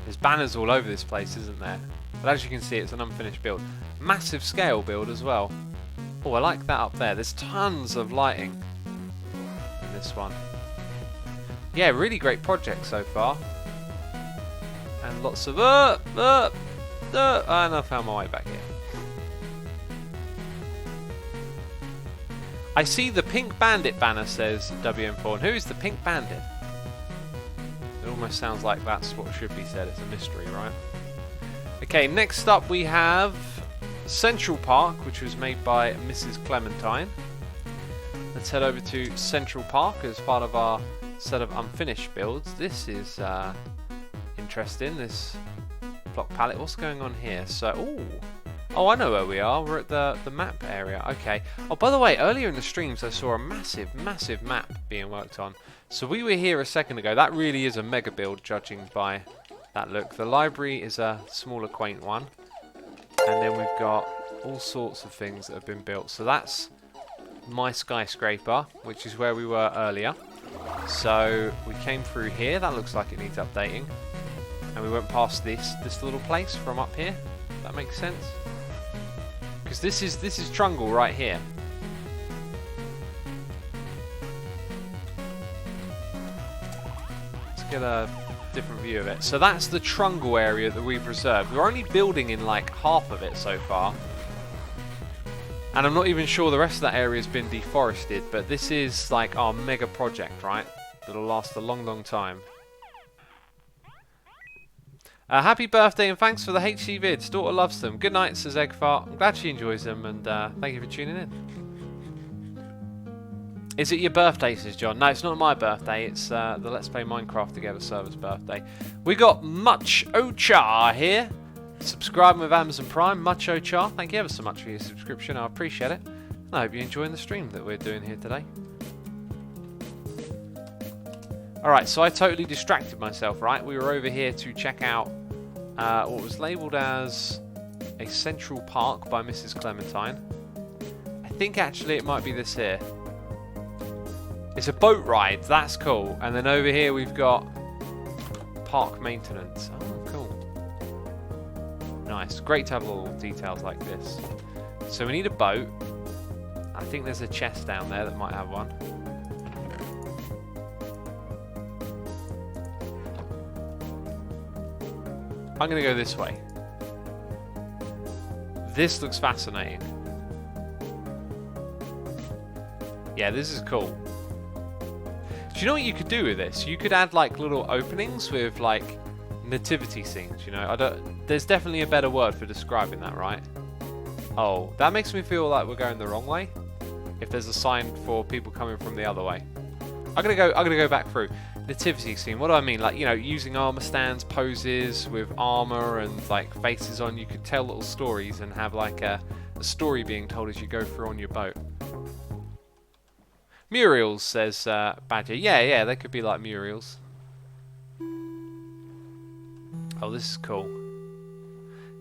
There's banners all over this place, isn't there? But as you can see, it's an unfinished build. Massive scale build as well. Oh, I like that up there. There's tons of lighting in this one. Yeah, really great project so far. And lots of... and I found my way back here. I see the Pink Bandit banner, says WM4. And who is the Pink Bandit? It almost sounds like that's what should be said. It's a mystery, right? Okay, next up we have Central Park, which was made by Mrs. Clementine. Let's head over to Central Park as part of our set of unfinished builds. This is interesting, this block palette. What's going on here? So, oh, I know where we are. We're at the map area. Okay. Oh, by the way, earlier in the streams I saw a massive, massive map being worked on. So we were here a second ago. That really is a mega build, judging by that look. The library is a smaller, quaint one. And then we've got all sorts of things that have been built. So that's my skyscraper, which is where we were earlier. So we came through here. That looks like it needs updating. And we went past this little place from up here. That makes sense. Because this is Trungle right here. Let's get a different view of it. So that's the Trungle area that we've reserved. We're only building in like half of it so far. And I'm not even sure the rest of that area has been deforested, but this is like our mega project, right? That'll last a long, long time. Happy birthday and thanks for the HC vids. Daughter loves them. Good night, says Eggfart. I'm glad she enjoys them, and thank you for tuning in. Is it your birthday, says John? No, it's not my birthday. It's the Let's Play Minecraft Together server's birthday. We got Much Ochar here. Subscribing with Amazon Prime. Much Ochar. Thank you ever so much for your subscription. I appreciate it. And I hope you're enjoying the stream that we're doing here today. Alright, so I totally distracted myself, right? We were over here to check out what was labelled as a Central Park by Mrs. Clementine. I think actually it might be this here. It's a boat ride, that's cool. And then over here we've got park maintenance. Oh, cool. Nice, great to have little details like this. So we need a boat. I think there's a chest down there that might have one. I'm going to go this way. This looks fascinating. Yeah, this is cool. Do you know what you could do with this? You could add like little openings with like nativity scenes, you know? There's definitely a better word for describing that, right? Oh, that makes me feel like we're going the wrong way. If there's a sign for people coming from the other way. I'm gonna go back through. Nativity scene, what do I mean? Like, you know, using armor stands, poses with armor and like faces on. You could tell little stories and have like a a story being told as you go through on your boat. Muriels, says Badger. Yeah, they could be like Muriels. Oh, this is cool.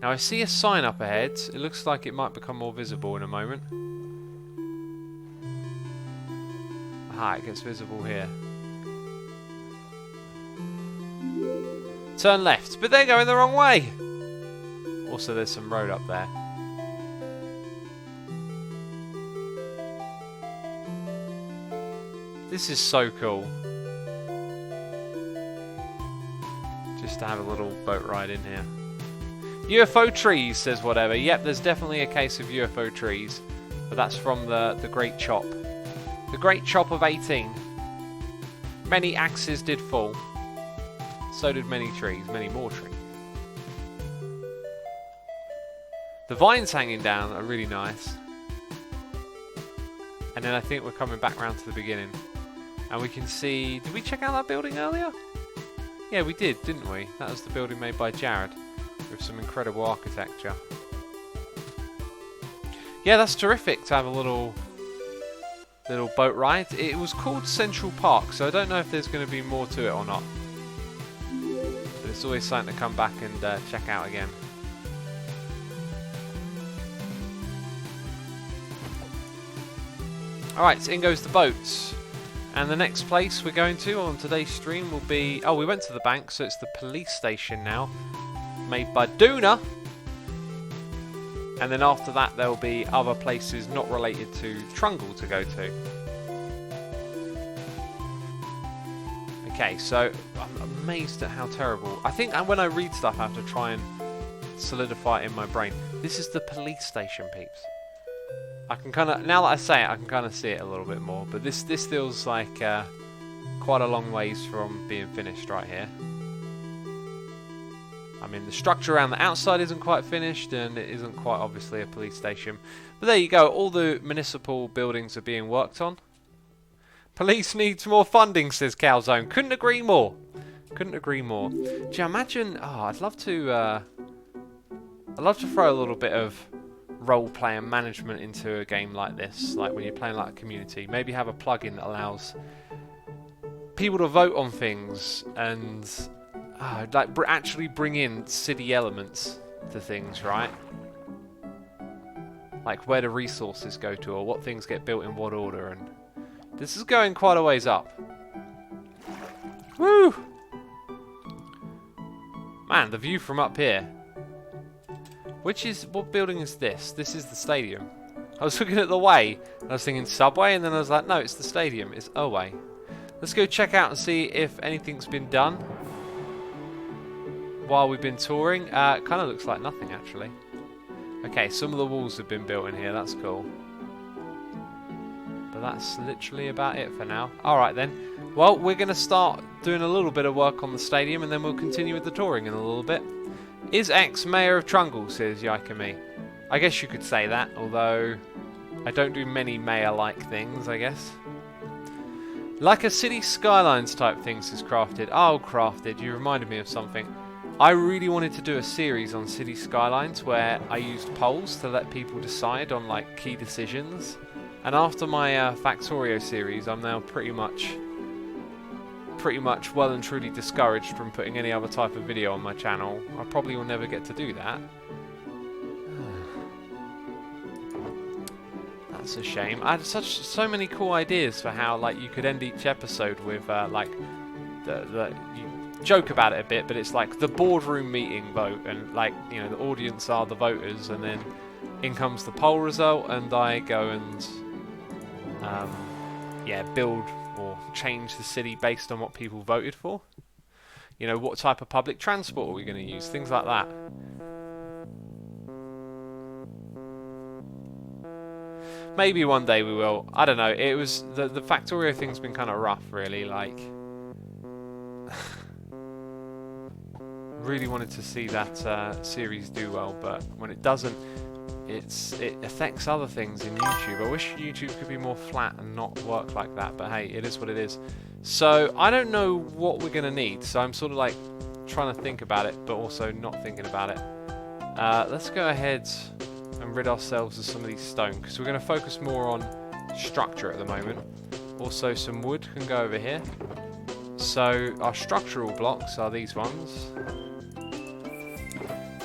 Now I see a sign up ahead. It looks like it might become more visible in a moment. Aha, it gets visible here. Turn left, but they're going the wrong way. Also, there's some road up there. This is so cool. Just to have a little boat ride in here. UFO trees, says whatever. Yep, there's definitely a case of UFO trees. But that's from the Great Chop. The Great Chop of 18. Many axes did fall. So did many trees, many more trees. The vines hanging down are really nice. And then I think we're coming back round to the beginning. And we can see... Did we check out that building earlier? Yeah, we did, didn't we? That was the building made by Jared. With some incredible architecture. Yeah, that's terrific to have a little boat ride. It was called Central Park, so I don't know if there's going to be more to it or not. But it's always something to come back and check out again. Alright, so in goes the boats. And the next place we're going to on today's stream will be... Oh, we went to the bank, so it's the police station now. Made by Duna. And then after that there will be other places not related to Trungle to go to. Okay, so I'm amazed at how terrible. I think when I read stuff I have to try and solidify it in my brain. This is the police station, peeps. I can kind of, now that I say it, I can kind of see it a little bit more. But this feels like quite a long ways from being finished right here. I mean, the structure around the outside isn't quite finished, and it isn't quite obviously a police station. But there you go, all the municipal buildings are being worked on. Police needs more funding, says Calzone. Couldn't agree more. Couldn't agree more. Do you imagine? Oh, I'd love to throw a little bit of role-play and management into a game like this, like when you're playing like a community. Maybe have a plugin that allows people to vote on things and like actually bring in city elements to things, right? Like where the resources go to, or what things get built in what order. And this is going quite a ways up. Woo! Man, the view from up here. What building is this? This is the stadium. I was looking at the way, and I was thinking subway, and then I was like, no, it's the stadium. It's a way. Let's go check out and see if anything's been done while we've been touring. It kind of looks like nothing, actually. Okay, some of the walls have been built in here. That's cool. But that's literally about it for now. Alright then. Well, we're going to start doing a little bit of work on the stadium, and then we'll continue with the touring in a little bit. Is X Mayor of Trungle, says Yaikami. I guess you could say that, although I don't do many mayor-like things, I guess. Like a city skylines type thing, says Crafted. Oh, Crafted, you reminded me of something. I really wanted to do a series on city skylines where I used polls to let people decide on like key decisions. And after my Factorio series, I'm now pretty much well and truly discouraged from putting any other type of video on my channel. I probably will never get to do that. That's a shame. I had so many cool ideas for how like you could end each episode with like you joke about it a bit, but it's like the boardroom meeting vote, and like, you know, the audience are the voters, and then in comes the poll result, and I go and build or change the city based on what people voted for. You know, what type of public transport are we going to use? Things like that. Maybe one day we will. I don't know. It was the Factorio thing's been kind of rough, really. Like, really wanted to see that series do well, but when it doesn't, it affects other things in YouTube. I wish YouTube could be more flat and not work like that, but hey, it is what it is. So I don't know what we're gonna need, so I'm sort of like trying to think about it, but also not thinking about it. Let's go ahead and rid ourselves of some of these stone, because we're going to focus more on structure at the moment. Also, some wood can go over here. So our structural blocks are these ones,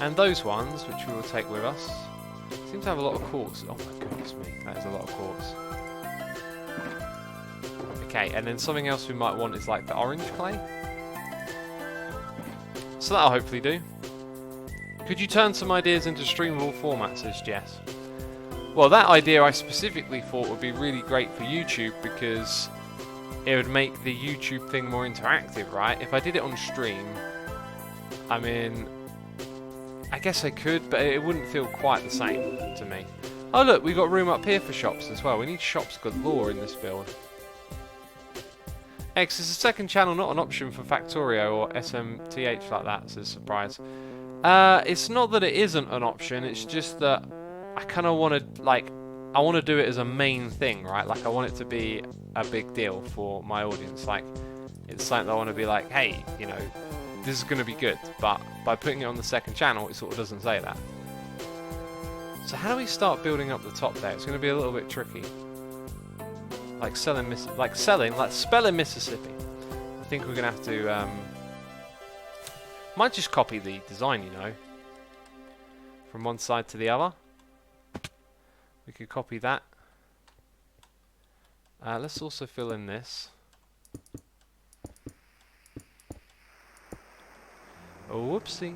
and those ones, which we will take with us. Seem to have a lot of quartz. Oh my goodness me, that is a lot of quartz. Okay, and then something else we might want is like the orange clay. So that'll hopefully do. Could you turn some ideas into streamable formats, says Jess? Well, that idea I specifically thought would be really great for YouTube, because it would make the YouTube thing more interactive, right? If I did it on stream, I mean, I guess I could, but it wouldn't feel quite the same to me. Oh look, we've got room up here for shops as well. We need shops galore in this build. X is a second channel, not an option for Factorio or SMTH like that, says Surprise. It's not that it isn't an option, it's just that I kind of want to, like, I want to do it as a main thing, right? Like, I want it to be a big deal for my audience. Like, it's something that I want to be like, hey, you know, this is going to be good. But by putting it on the second channel, it sort of doesn't say that. So how do we start building up the top there? It's going to be a little bit tricky. Like spelling Mississippi. I think we're going to have to, might just copy the design, you know, from one side to the other. We could copy that. Let's also fill in this. Oh, whoopsie.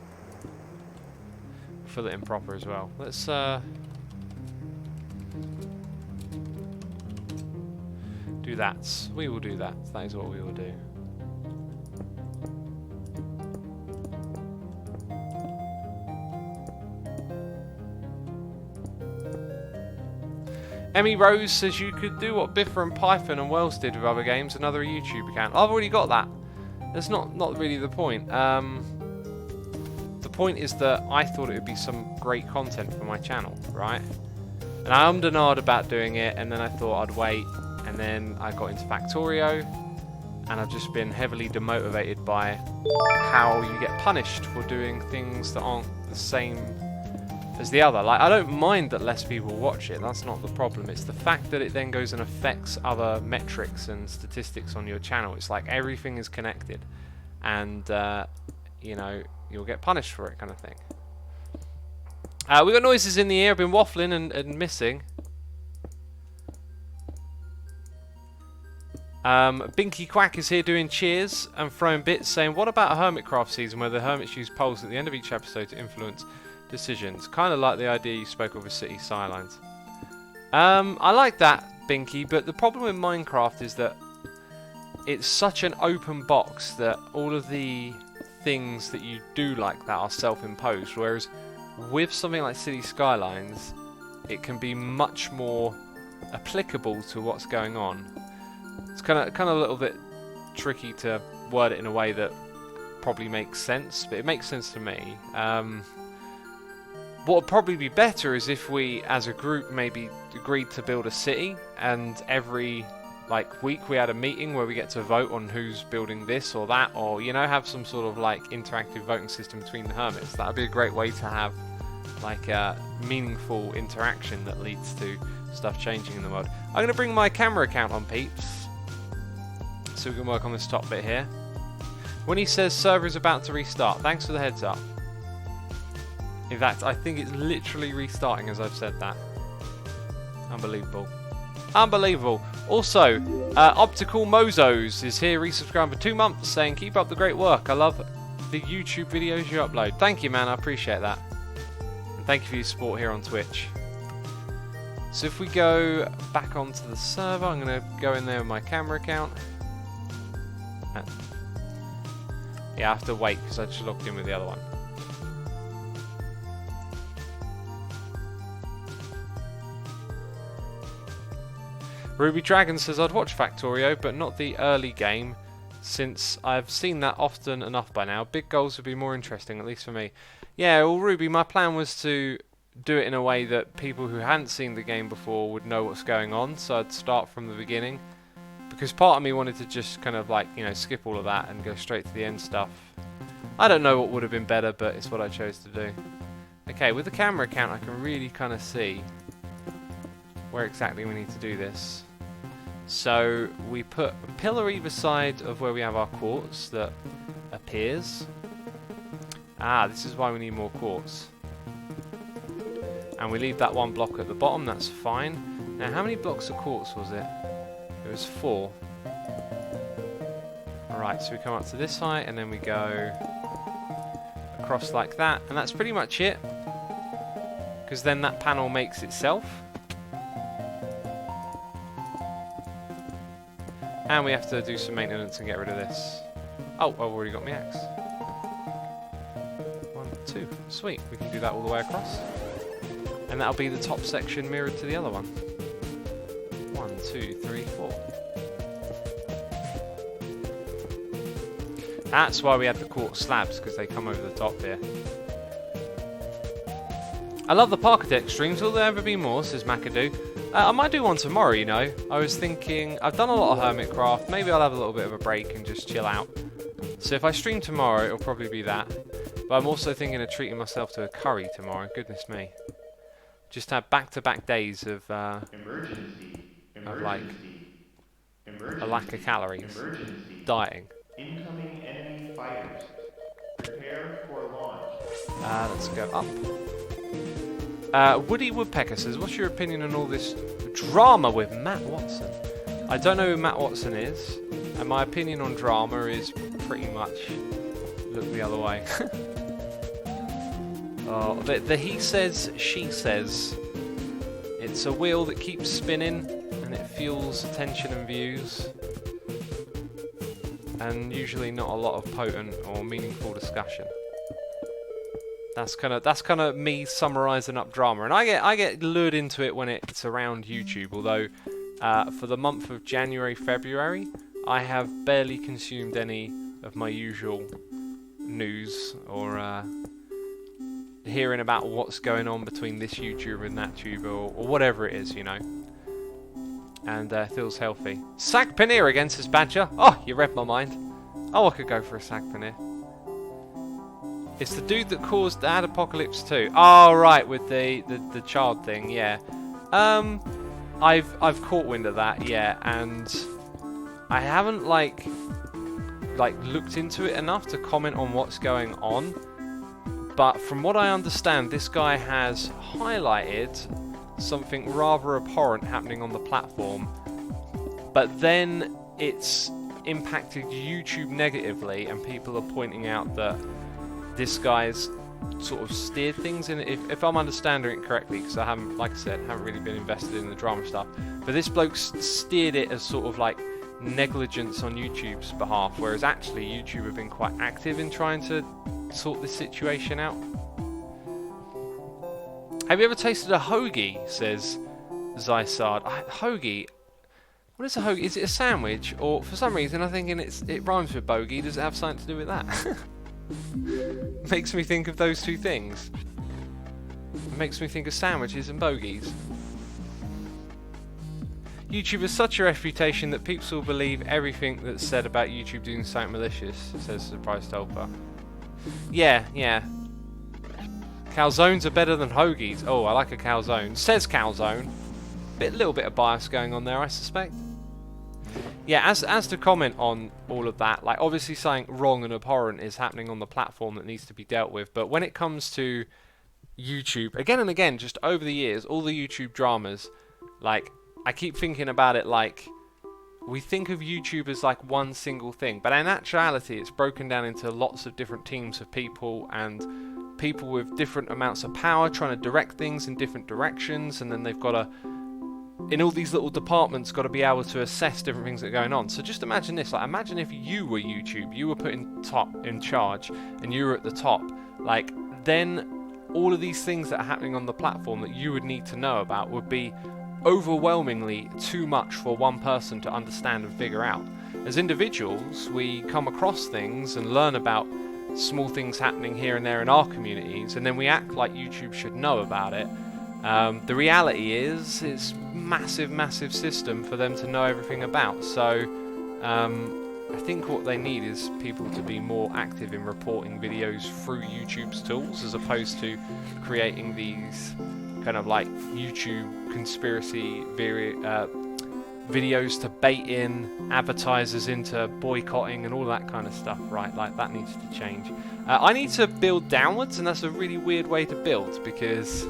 Fill it in proper as well. Let's do that. We will do that. That is what we will do. Emmy Rose says you could do what Biffa and Python and Wells did with other games, another YouTube account. I've already got that. That's not really the point. The point is that I thought it would be some great content for my channel, right? And I ummed and ahed about doing it, and then I thought I'd wait, and then I got into Factorio, and I've just been heavily demotivated by how you get punished for doing things that aren't the same as the other. Like, I don't mind that less people watch it, that's not the problem. It's the fact that it then goes and affects other metrics and statistics on your channel. It's like everything is connected, and you know, you'll get punished for it, kind of thing. We got noises in the air. I've been waffling and missing. Binky Quack is here doing cheers and throwing bits, saying, what about a Hermitcraft season where the hermits use polls at the end of each episode to influence decisions? Kind of like the idea you spoke of with City Skylines. I like that, Binky, but the problem with Minecraft is that it's such an open box that all of the things that you do like that are self-imposed, whereas with something like City Skylines, it can be much more applicable to what's going on. It's kind of a little bit tricky to word it in a way that probably makes sense, but it makes sense to me. What would probably be better is if we, as a group, maybe agreed to build a city, and every week we had a meeting where we get to vote on who's building this or that, or, you know, have some sort of like interactive voting system between the hermits. That would be a great way to have like a meaningful interaction that leads to stuff changing in the world. I'm going to bring my camera account on, peeps, so we can work on this top bit here. When he says server is about to restart, thanks for the heads up. In fact, I think it's literally restarting as I've said that. Unbelievable. Unbelievable. Also, Optical Mozos is here resubscribing for 2 months, saying keep up the great work. I love the YouTube videos you upload. Thank you, man. I appreciate that. And thank you for your support here on Twitch. So if we go back onto the server, I'm going to go in there with my camera account. Yeah, I have to wait because I just logged in with the other one. Ruby Dragon says, I'd watch Factorio, but not the early game, since I've seen that often enough by now. Big goals would be more interesting, at least for me. Yeah, well, Ruby, my plan was to do it in a way that people who hadn't seen the game before would know what's going on, so I'd start from the beginning. Because part of me wanted to just kind of like, you know, skip all of that and go straight to the end stuff. I don't know what would have been better, but it's what I chose to do. Okay, with the camera count, I can really kind of see where exactly we need to do this. So we put a pillar either side of where we have our quartz that appears. Ah, this is why we need more quartz. And we leave that one block at the bottom, that's fine. Now, how many blocks of quartz was it? It was 4. Alright, so we come up to this height, and then we go across like that, and that's pretty much it. Because then that panel makes itself. And we have to do some maintenance and get rid of this. Oh, I've already got my axe. 1, 2. Sweet, we can do that all the way across. And that'll be the top section mirrored to the other one. 1, 2, 3, 4. That's why we had the quartz slabs, because they come over the top here. I love the Parker Deck streams. Will there ever be more, says McAdoo. I might do one tomorrow, you know. I was thinking, I've done a lot of Hermitcraft. Maybe I'll have a little bit of a break and just chill out. So if I stream tomorrow, it'll probably be that. But I'm also thinking of treating myself to a curry tomorrow. Goodness me. Just have back-to-back days of like a lack of calories. Dieting. Incoming enemy fighters. Prepare for launch. Let's go up. Woody Woodpecker says, what's your opinion on all this drama with Matt Watson? I don't know who Matt Watson is, and my opinion on drama is pretty much look the other way. Oh, the he says, she says. It's a wheel that keeps spinning, and it fuels attention and views. And usually not a lot of potent or meaningful discussion. That's kind of me summarising up drama, and I get lured into it when it's around YouTube. Although for the month of January, February, I have barely consumed any of my usual news or hearing about what's going on between this YouTuber and that YouTuber or whatever it is, you know. And feels healthy. Sack paneer again, says Badger. Oh, you read my mind. Oh, I could go for a sack paneer. It's the dude that caused the ad apocalypse too. Oh, right, with the child thing, yeah. I've caught wind of that, yeah, and I haven't like looked into it enough to comment on what's going on. But from what I understand, this guy has highlighted something rather abhorrent happening on the platform, but then it's impacted YouTube negatively, and people are pointing out that this guy's sort of steered things in it, if I'm understanding it correctly, because I haven't, like I said, haven't really been invested in the drama stuff. But this bloke steered it as sort of like negligence on YouTube's behalf, whereas actually YouTube have been quite active in trying to sort this situation out. Have you ever tasted a hoagie? Says Zysard. Hoagie. What is a hoagie? Is it a sandwich? Or for some reason I'm thinking it rhymes with bogey. Does it have something to do with that? Makes me think of those two things. It makes me think of sandwiches and bogeys. YouTube has such a reputation that people will believe everything that's said about YouTube doing something malicious, says Surprise Tolpa. Yeah. Calzones are better than hoagies. Oh, I like a calzone. Says calzone. Little bit of bias going on there, I suspect. Yeah, as to comment on all of that, like obviously something wrong and abhorrent is happening on the platform that needs to be dealt with. But when it comes to YouTube, again and again, just over the years, all the YouTube dramas, like I keep thinking about it like we think of YouTube as like one single thing, but in actuality it's broken down into lots of different teams of people and people with different amounts of power trying to direct things in different directions, and then they've got to, in all these little departments, got to be able to assess different things that are going on. So just imagine this, like imagine if you were YouTube, you were put in charge and you were at the top, like then all of these things that are happening on the platform that you would need to know about would be overwhelmingly too much for one person to understand and figure out. As individuals, we come across things and learn about small things happening here and there in our communities, and then we act like YouTube should know about it. The reality is it's massive system for them to know everything about. So I think what they need is people to be more active in reporting videos through YouTube's tools, as opposed to creating these kind of like YouTube conspiracy videos to bait in advertisers into boycotting and all that kind of stuff, right? Like, that needs to change. I need to build downwards, and that's a really weird way to build, because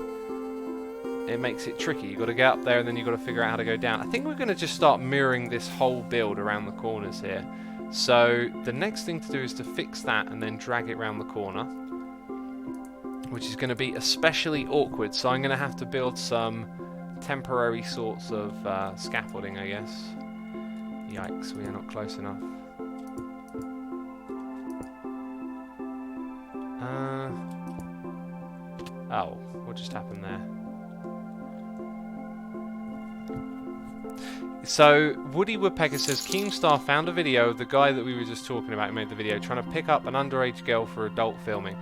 it makes it tricky. You've got to get up there and then you've got to figure out how to go down. I think we're going to just start mirroring this whole build around the corners here. So the next thing to do is to fix that and then drag it around the corner, which is going to be especially awkward. So I'm going to have to build some temporary sorts of scaffolding, I guess. Yikes, we are not close enough. Oh, what just happened there? So, Woody Woodpecker says, Keemstar found a video of the guy that we were just talking about who made the video trying to pick up an underage girl for adult filming.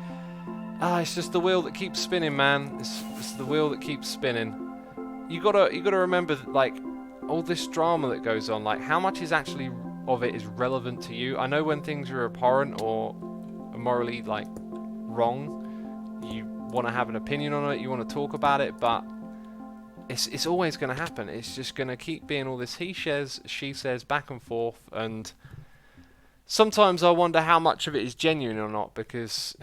Ah, it's just the wheel that keeps spinning, man. It's the wheel that keeps spinning. You gotta remember that, like, all this drama that goes on, like, how much is actually of it is relevant to you? I know when things are abhorrent or morally, like, wrong, you want to have an opinion on it, you want to talk about it, but it's always going to happen. It's just going to keep being all this he says, she says, back and forth, and sometimes I wonder how much of it is genuine or not, because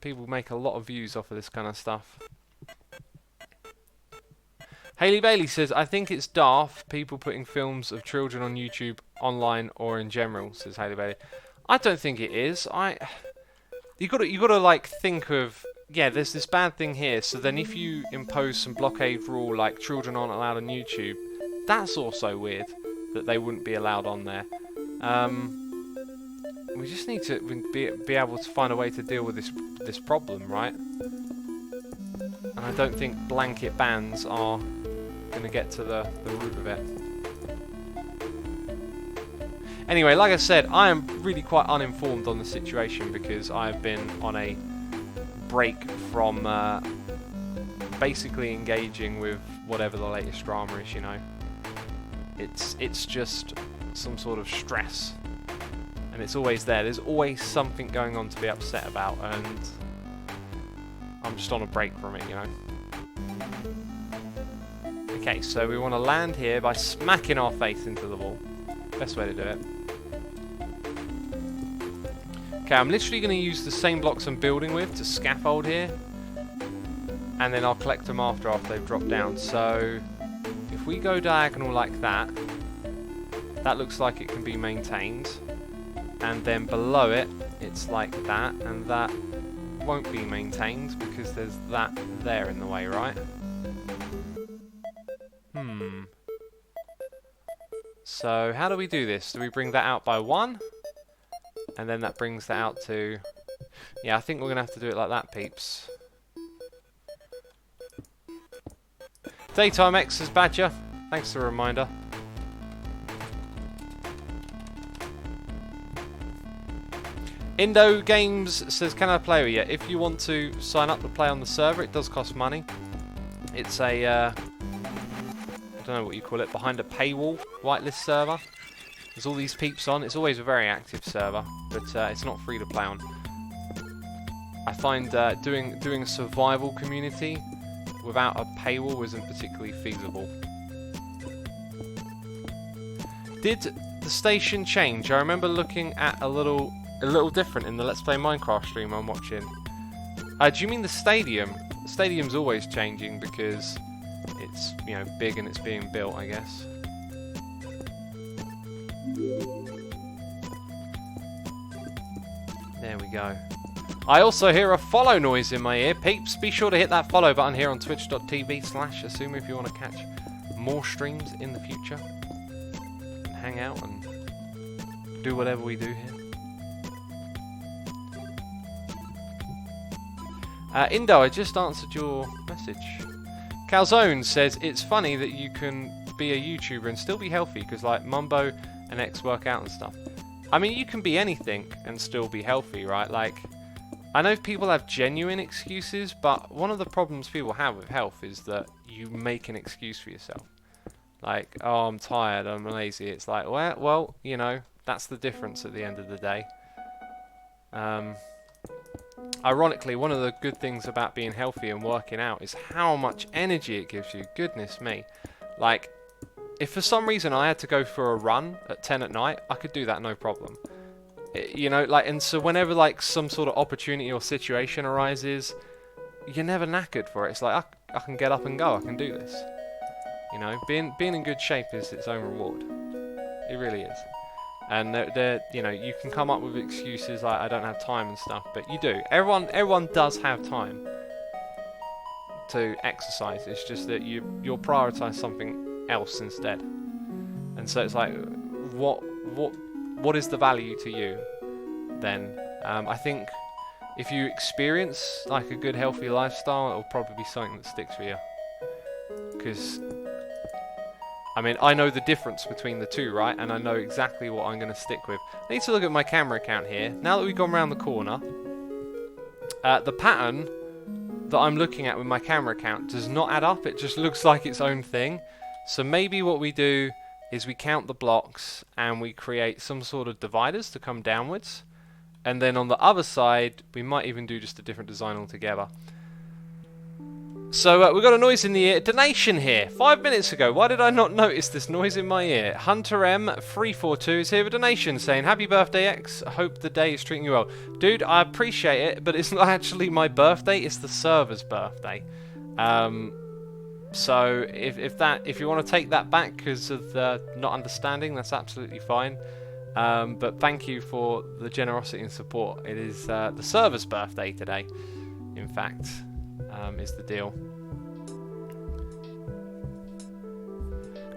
people make a lot of views off of this kind of stuff. Hayley Bailey says, I think it's daft people putting films of children on YouTube, online, or in general, says Hayley Bailey. I don't think it is. You gotta like think of, yeah, there's this bad thing here, so then if you impose some blockade rule like children aren't allowed on YouTube, that's also weird that they wouldn't be allowed on there. We just need to be able to find a way to deal with this problem, right? And I don't think blanket bans are going to get to the root of it. Anyway, like I said, I am really quite uninformed on the situation because I've been on a break from basically engaging with whatever the latest drama is, you know. It's just some sort of stress, and it's always there. There's always something going on to be upset about, and I'm just on a break from it, you know. Okay, so we want to land here by smacking our face into the wall. Best way to do it. Okay, I'm literally going to use the same blocks I'm building with to scaffold here, and then I'll collect them after they've dropped down. So if we go diagonal like that, that looks like it can be maintained, and then below it, it's like that, and that won't be maintained because there's that there in the way, right? So how do we do this? Do we bring that out by 1? And then that brings that out to... Yeah, I think we're going to have to do it like that, peeps. Daytime X says Badger. Thanks for the reminder. Indo Games says, can I play with you? If you want to sign up to play on the server, it does cost money. It's a... I don't know what you call it, behind a paywall whitelist server. There's all these peeps on. It's always a very active server, but it's not free to play on. I find doing a survival community without a paywall isn't particularly feasible. Did the station change? I remember looking at a little different in the Let's Play Minecraft stream I'm watching. Do you mean the stadium? The stadium's always changing because it's, you know, big and it's being built, I guess. There we go. I also hear a follow noise in my ear. Peeps, be sure to hit that follow button here on twitch.tv/Asuma if you want to catch more streams in the future. And hang out and do whatever we do here. Indo, I just answered your message. Calzone says, it's funny that you can be a YouTuber and still be healthy because, like, Mumbo and X work out and stuff. I mean, you can be anything and still be healthy, right? Like, I know people have genuine excuses, but one of the problems people have with health is that you make an excuse for yourself. Like, oh, I'm tired, I'm lazy. It's like, well, you know, That's the difference at the end of the day. Ironically, one of the good things about being healthy and working out is how much energy it gives you. Goodness me. Like, if for some reason I had to go for a run at 10 at night, I could do that no problem. You know, like, and so whenever like some sort of opportunity or situation arises, you're never knackered for it. It's like, I can get up and go, I can do this. You know, being in good shape is its own reward. It really is. And you know, you can come up with excuses like I don't have time and stuff, but you do. Everyone does have time to exercise. It's just that you'll prioritize something else instead. And so it's like, what is the value to you then? I think if you experience like a good healthy lifestyle, it'll probably be something that sticks for you. Because I mean, I know the difference between the two, right? And I know exactly what I'm going to stick with. I need to look at my camera account here. Now that we've gone around the corner, the pattern that I'm looking at with my camera account does not add up. It just looks like its own thing. So maybe what we do is we count the blocks and we create some sort of dividers to come downwards. And then on the other side, we might even do just a different design altogether. So we've got a noise in the ear. Donation here. 5 minutes ago. Why did I not notice this noise in my ear? Hunter M342 is here with a donation saying, "Happy birthday, X. I hope the day is treating you well." Dude, I appreciate it, but it's not actually my birthday. It's the server's birthday. So if you want to take that back because of not understanding, that's absolutely fine. But thank you for the generosity and support. It is the server's birthday today, in fact. Is the deal.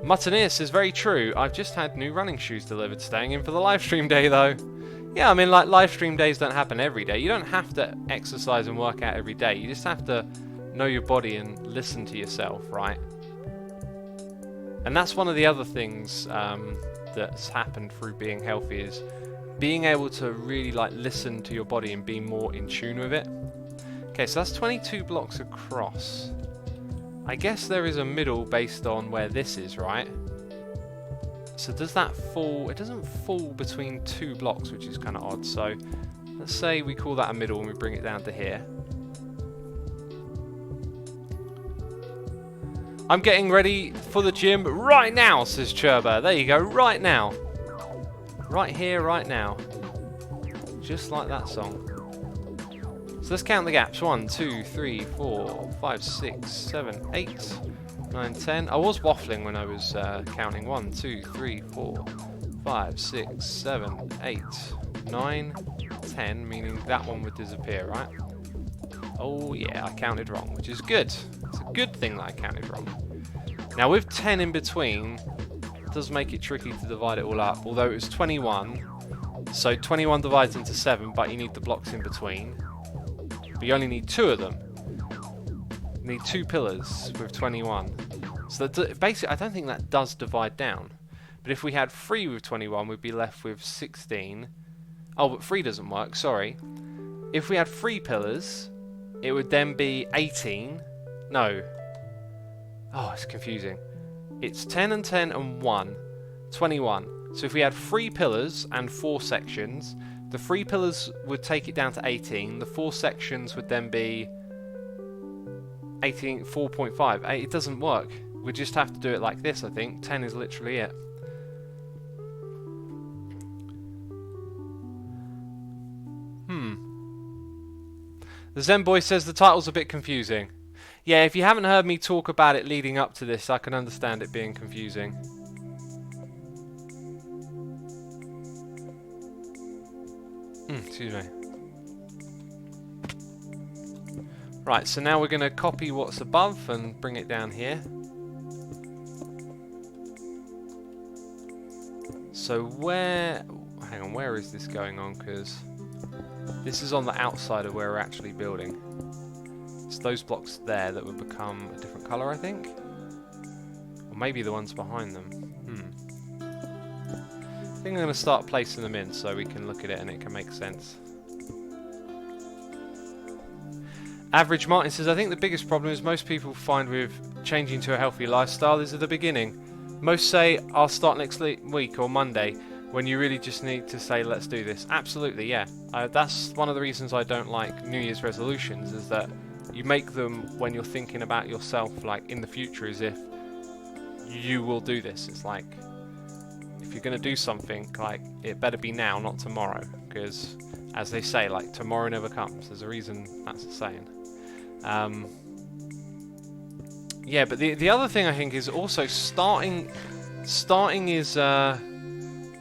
Muttoneer says, very true. I've just had new running shoes delivered, staying in for the live stream day though. Yeah, I mean, like, live stream days don't happen every day. You don't have to exercise and work out every day. You just have to know your body and listen to yourself, right? And that's one of the other things that's happened through being healthy, is being able to really like listen to your body and be more in tune with it. Okay, so that's 22 blocks across. I guess there is a middle based on where this is, right? So does that fall? It doesn't fall between two blocks, which is kind of odd. So let's say we call that a middle and we bring it down to here. I'm getting ready for the gym right now, says Churba. There you go, right now. Right here, right now. Just like that song. So let's count the gaps. 1, 2, 3, 4, 5, 6, 7, 8, 9, 10. I was waffling when I was counting. 1, 2, 3, 4, 5, 6, 7, 8, 9, 10, meaning that one would disappear, right? Oh yeah, I counted wrong, which is good. It's a good thing that I counted wrong. Now with 10 in between, it does make it tricky to divide it all up, although it was 21. So 21 divides into 7, but you need the blocks in between. But you only need 2 of them. You need 2 pillars with 21. So that basically, I don't think that does divide down. But if we had 3 with 21, we'd be left with 16. Oh, but 3 doesn't work, sorry. If we had 3 pillars, it would then be 18. No. Oh, it's confusing. It's 10 and 10 and 1. 21. So if we had 3 pillars and 4 sections, the 3 pillars would take it down to 18. The 4 sections would then be 18, 4.5. It doesn't work. We just have to do it like this, I think. 10 is literally it. The Zen Boy says the title's a bit confusing. Yeah, if you haven't heard me talk about it leading up to this, I can understand it being confusing. Excuse me. Right, so now we're going to copy what's above and bring it down here. So where... Hang on, where is this going on? Because this is on the outside of where we're actually building. It's those blocks there that would become a different colour, I think. Or maybe the ones behind them. I think I'm going to start placing them in so we can look at it and it can make sense. Average Martin says, I think the biggest problem is most people find with changing to a healthy lifestyle is at the beginning. Most say, I'll start next week or Monday. when you really just need to say, let's do this. Absolutely, yeah. That's one of the reasons I don't like New Year's resolutions, is that you make them when you're thinking about yourself, like, in the future, as if you will do this. It's like, if you're going to do something, like, it better be now, not tomorrow. Because, as they say, like, tomorrow never comes. There's a reason that's a saying. Yeah, but the other thing I think is also starting is...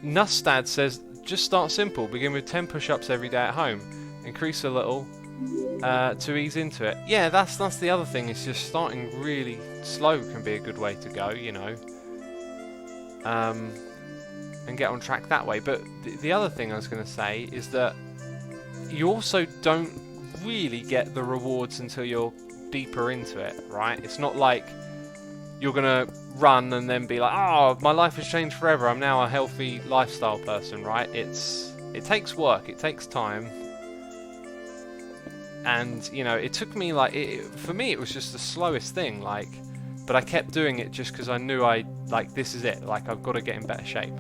Nustad says, just start simple. Begin with 10 push-ups every day at home. Increase a little to ease into it. Yeah, that's the other thing. Is just starting really slow can be a good way to go, you know. And get on track that way. But the other thing I was going to say is that you also don't really get the rewards until you're deeper into it, right? It's not like you're going to run and then be like, oh, my life has changed forever. I'm now a healthy lifestyle person, right? It takes work. It takes time. And, you know, it took me, like, for me, it was just the slowest thing, like, but I kept doing it just because I knew this is it. Like, I've got to get in better shape.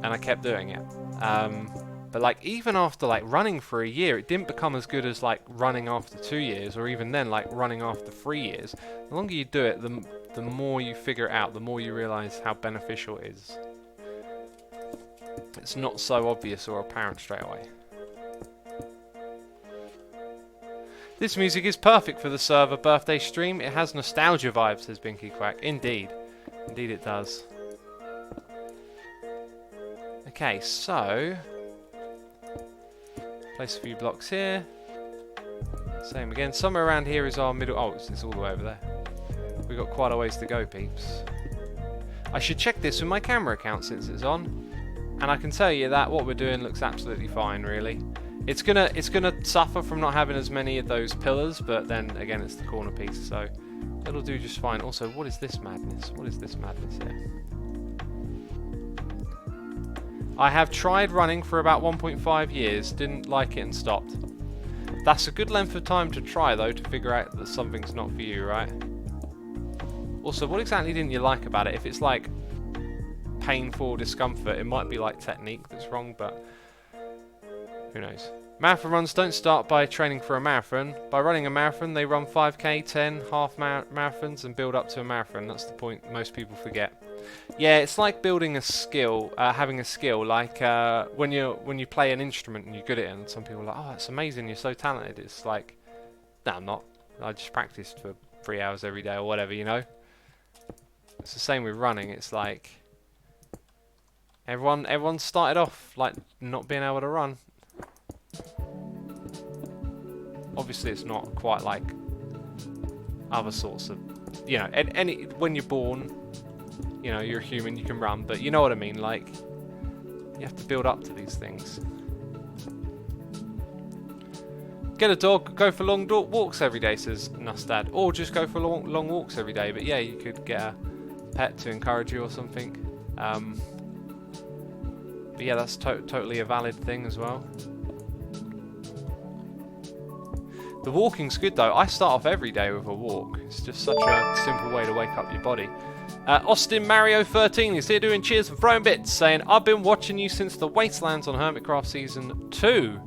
And I kept doing it. But, like, even after, like, running for a year, it didn't become as good as, like, running after 2 years, or even then, like, running after 3 years. The longer you do it, the more you figure it out, the more you realise how beneficial it is. It's not so obvious or apparent straight away. This music is perfect for the server birthday stream. It has nostalgia vibes, says Binky Quack. Indeed. Indeed it does. Okay, so... place a few blocks here. Same again. Somewhere around here is our middle... oh, it's all the way over there. We've got quite a ways to go, peeps. I should check this with my camera account since it's on. And I can tell you that what we're doing looks absolutely fine, really. It's gonna suffer from not having as many of those pillars, but then again it's the corner piece, so it'll do just fine. Also, what is this madness? What is this madness here? I have tried running for about 1.5 years, didn't like it and stopped. That's a good length of time to try though, to figure out that something's not for you, right? Also, what exactly didn't you like about it? If it's like painful discomfort, it might be like technique that's wrong, but who knows? Marathon runs don't start by training for a marathon. By running a marathon, they run 5k, 10, half marathons, and build up to a marathon. That's the point most people forget. Yeah, it's like building a skill, having a skill. Like when you play an instrument and you're good at it, and some people are like, "Oh, that's amazing! You're so talented." It's like, no, I'm not. I just practiced for 3 hours every day or whatever, you know. It's the same with running. It's like everyone started off like not being able to run. Obviously, it's not quite like other sorts of, you know, when you're born, you know, you're a human, you can run, but you know what I mean, like, you have to build up to these things. Get a dog, go for long walks every day, says Nustad, or just go for long walks every day, but yeah, you could get a pet to encourage you or something. But yeah, that's totally a valid thing as well. The walking's good though. I start off every day with a walk. It's just such a simple way to wake up your body. Austin Mario 13 is here doing cheers for throwing bits, saying, I've been watching you since the Wastelands on Hermitcraft Season 2.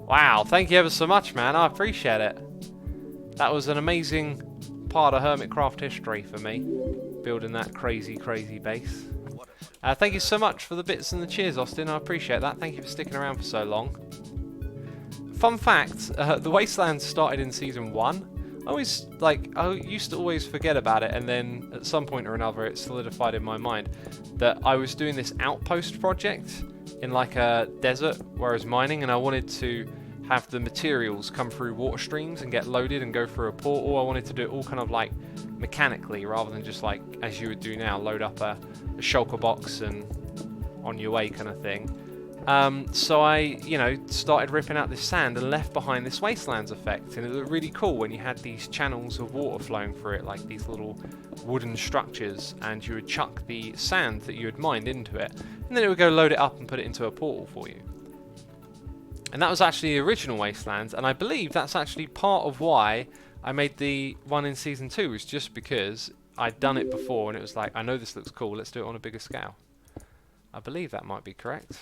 Wow, thank you ever so much, man. I appreciate it. That was an amazing part of Hermitcraft history for me, building that crazy base. Thank you so much for the bits and the cheers, Austin. I appreciate that. Thank you for sticking around for so long. Fun fact, the Wastelands started in Season 1. I used to always forget about it, and then at some point or another it solidified in my mind that I was doing this outpost project in like a desert where I was mining, and I wanted to have the materials come through water streams and get loaded and go through a portal. I wanted to do it all kind of like mechanically rather than just like as you would do now, load up a shulker box and on your way kind of thing. So I, you know, started ripping out this sand and left behind this Wastelands effect, and it looked really cool when you had these channels of water flowing through it, like these little wooden structures, and you would chuck the sand that you had mined into it, and then it would go load it up and put it into a portal for you. And that was actually the original Wastelands, and I believe that's actually part of why I made the one in Season 2, was just because I'd done it before, and it was like, I know this looks cool, let's do it on a bigger scale. I believe that might be correct.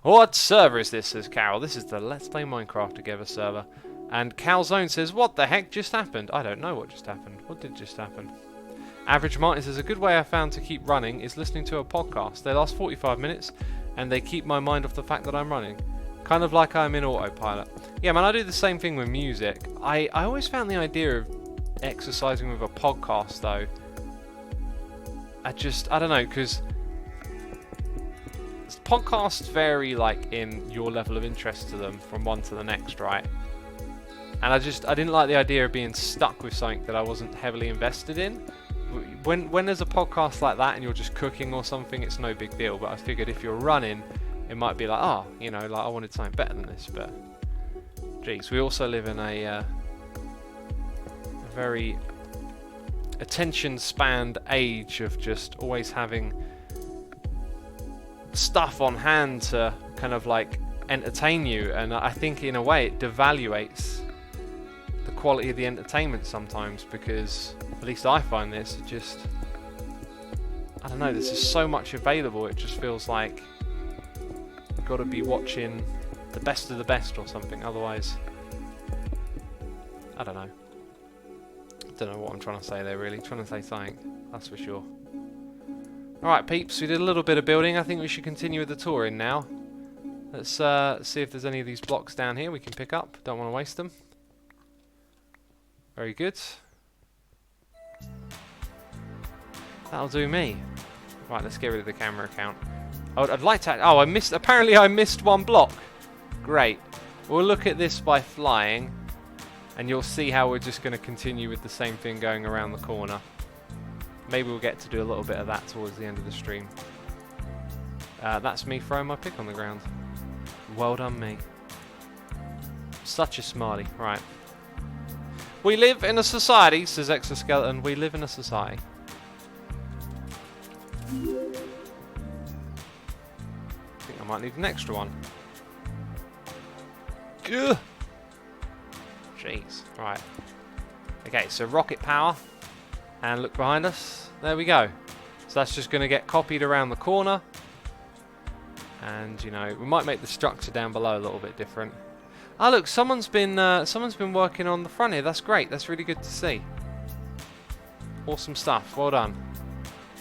What server is this, says Carol. This is the Let's Play Minecraft Together server. And Calzone says, what the heck just happened? I don't know what just happened. What did just happen? Average Martin says, a good way I found to keep running is listening to a podcast. They last 45 minutes and they keep my mind off the fact that I'm running. Kind of like I'm in autopilot. Yeah, man, I do the same thing with music. I always found the idea of exercising with a podcast, though. I don't know, because podcasts vary, like, in your level of interest to them from one to the next, right? And I didn't like the idea of being stuck with something that I wasn't heavily invested in. When there's a podcast like that and you're just cooking or something, it's no big deal. But I figured if you're running, it might be like, oh, you know, like I wanted something better than this. But, geez, we also live in a very attention-spanned age of just always having stuff on hand to kind of like entertain you. And I think in a way it devaluates the quality of the entertainment sometimes, because at least I find this, I don't know, there's just so much available, it just feels like you've got to be watching the best of the best or something, otherwise, I don't know what I'm trying to say there really, trying to say something, that's for sure. Alright peeps, we did a little bit of building, I think we should continue with the touring now. Let's see if there's any of these blocks down here we can pick up, don't want to waste them. Very good. That'll do me. Right, let's get rid of the camera account. I'd like to... Oh, apparently I missed one block. Great. We'll look at this by flying, and you'll see how we're just going to continue with the same thing going around the corner. Maybe we'll get to do a little bit of that towards the end of the stream. That's me throwing my pick on the ground. Well done, me. Such a smarty. Right. We live in a society, says Exoskeleton. We live in a society. I think I might need an extra one. Gah! Jeez. Right. Okay, so rocket power. And look behind us. There we go. So that's just going to get copied around the corner. And, you know, we might make the structure down below a little bit different. Ah, look, someone's been working on the front here. That's great. That's really good to see. Awesome stuff. Well done.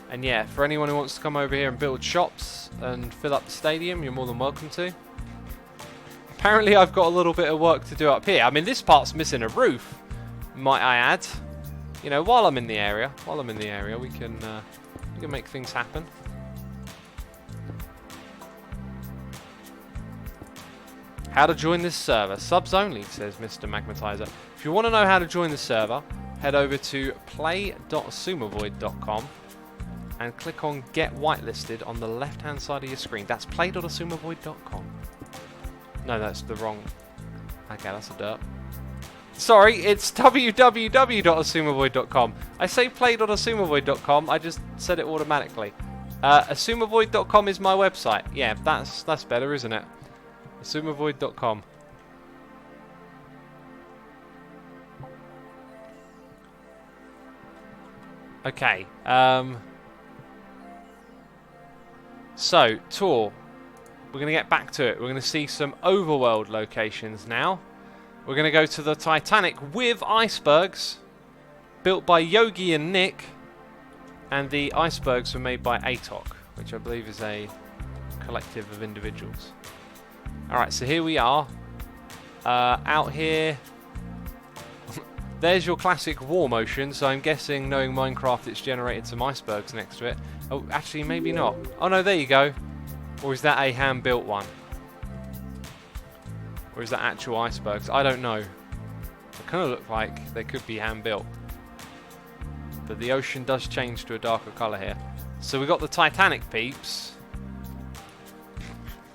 And yeah, for anyone who wants to come over here and build shops and fill up the stadium, you're more than welcome to. Apparently, I've got a little bit of work to do up here. I mean, this part's missing a roof, might I add. You know, while I'm in the area, we can make things happen. How to join this server? Subs only, says Mr. Magmatizer. If you want to know how to join the server, head over to play.asumovoid.com and click on Get Whitelisted on the left-hand side of your screen. That's play.asumovoid.com. No, that's the wrong... Okay, that's a derp. Sorry, it's www.asumovoid.com. I say play.asumovoid.com, I just said it automatically. Asumovoid.com is my website. Yeah, that's better, isn't it? Asumovoid.com. Okay. So, tour. We're going to get back to it. We're going to see some overworld locations now. We're going to go to the Titanic with icebergs, built by Yogi and Nick, and the icebergs were made by ATOC, which I believe is a collective of individuals. Alright, so here we are, out here. There's your classic war motion, so I'm guessing, knowing Minecraft, it's generated some icebergs next to it. Oh, actually, maybe not. Oh no, there you go. Or is that a hand-built one? Or is that actual icebergs? I don't know. They kind of look like they could be hand-built. But the ocean does change to a darker colour here. So we got the Titanic, peeps.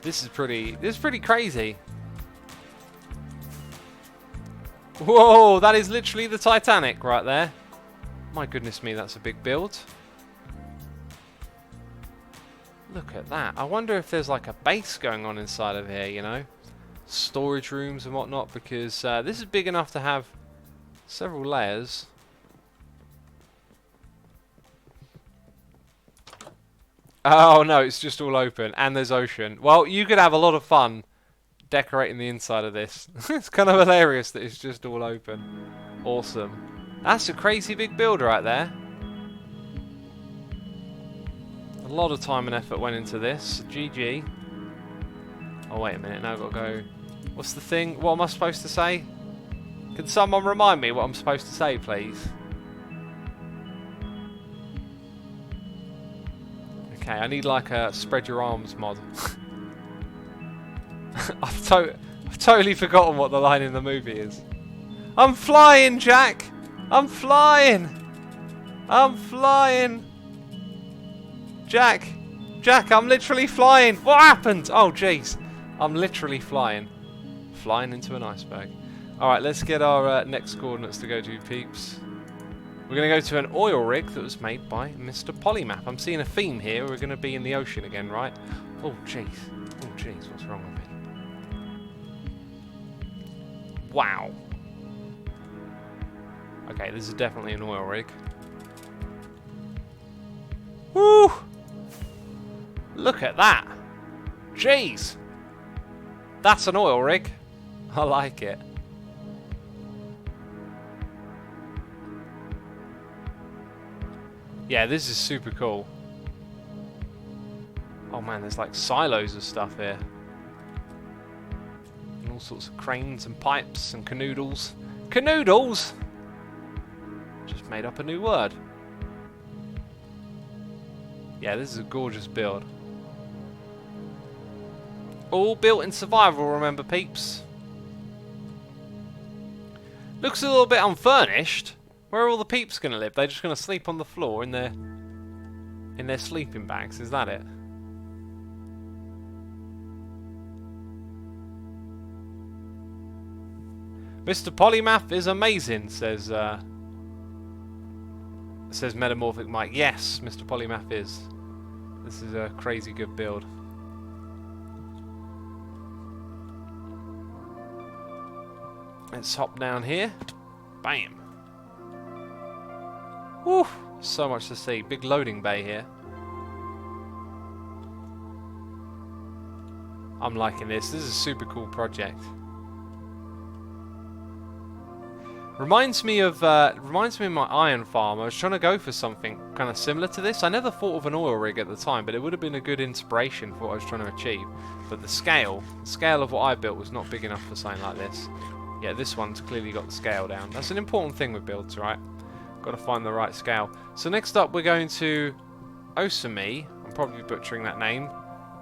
This is pretty crazy. Whoa, that is literally the Titanic right there. My goodness me, that's a big build. Look at that. I wonder if there's like a base going on inside of here, you know? Storage rooms and whatnot, because this is big enough to have several layers. Oh no, it's just all open and there's ocean. Well, you could have a lot of fun decorating the inside of this. It's kind of hilarious that it's just all open. Awesome. That's a crazy big build right there. A lot of time and effort went into this. GG. Oh wait a minute, now I've got to go. What's the thing? What am I supposed to say? Can someone remind me what I'm supposed to say, please? Okay, I need like a spread your arms mod. I've totally forgotten what the line in the movie is. I'm flying, Jack! I'm flying! I'm flying! Jack! Jack, I'm literally flying! What happened? Oh, jeez. I'm literally flying. Flying into an iceberg. Alright, let's get our next coordinates to go to, peeps. We're going to go to an oil rig that was made by Mr. Polymap. I'm seeing a theme here. We're going to be in the ocean again, right? Oh, jeez. Oh, jeez. What's wrong with me? Wow. Okay, this is definitely an oil rig. Woo! Look at that. Jeez. That's an oil rig. I like it. Yeah, this is super cool. Oh man, there's like silos of stuff here. And all sorts of cranes and pipes and canoodles. Canoodles! Just made up a new word. Yeah, this is a gorgeous build. All built in survival, remember, peeps. Looks a little bit unfurnished. Where are all the peeps going to live? They're just going to sleep on the floor in their sleeping bags. Is that it? Mr. Polymath is amazing, says Metamorphic Mike. Yes, Mr. Polymath is. This is a crazy good build. Let's hop down here. Bam. Woo! So much to see. Big loading bay here. I'm liking this. This is a super cool project. Reminds me of my iron farm. I was trying to go for something kind of similar to this. I never thought of an oil rig at the time, but it would have been a good inspiration for what I was trying to achieve. But the scale of what I built was not big enough for something like this. Yeah, this one's clearly got the scale down. That's an important thing with builds, right? Got to find the right scale. So next up we're going to Osami, I'm probably butchering that name,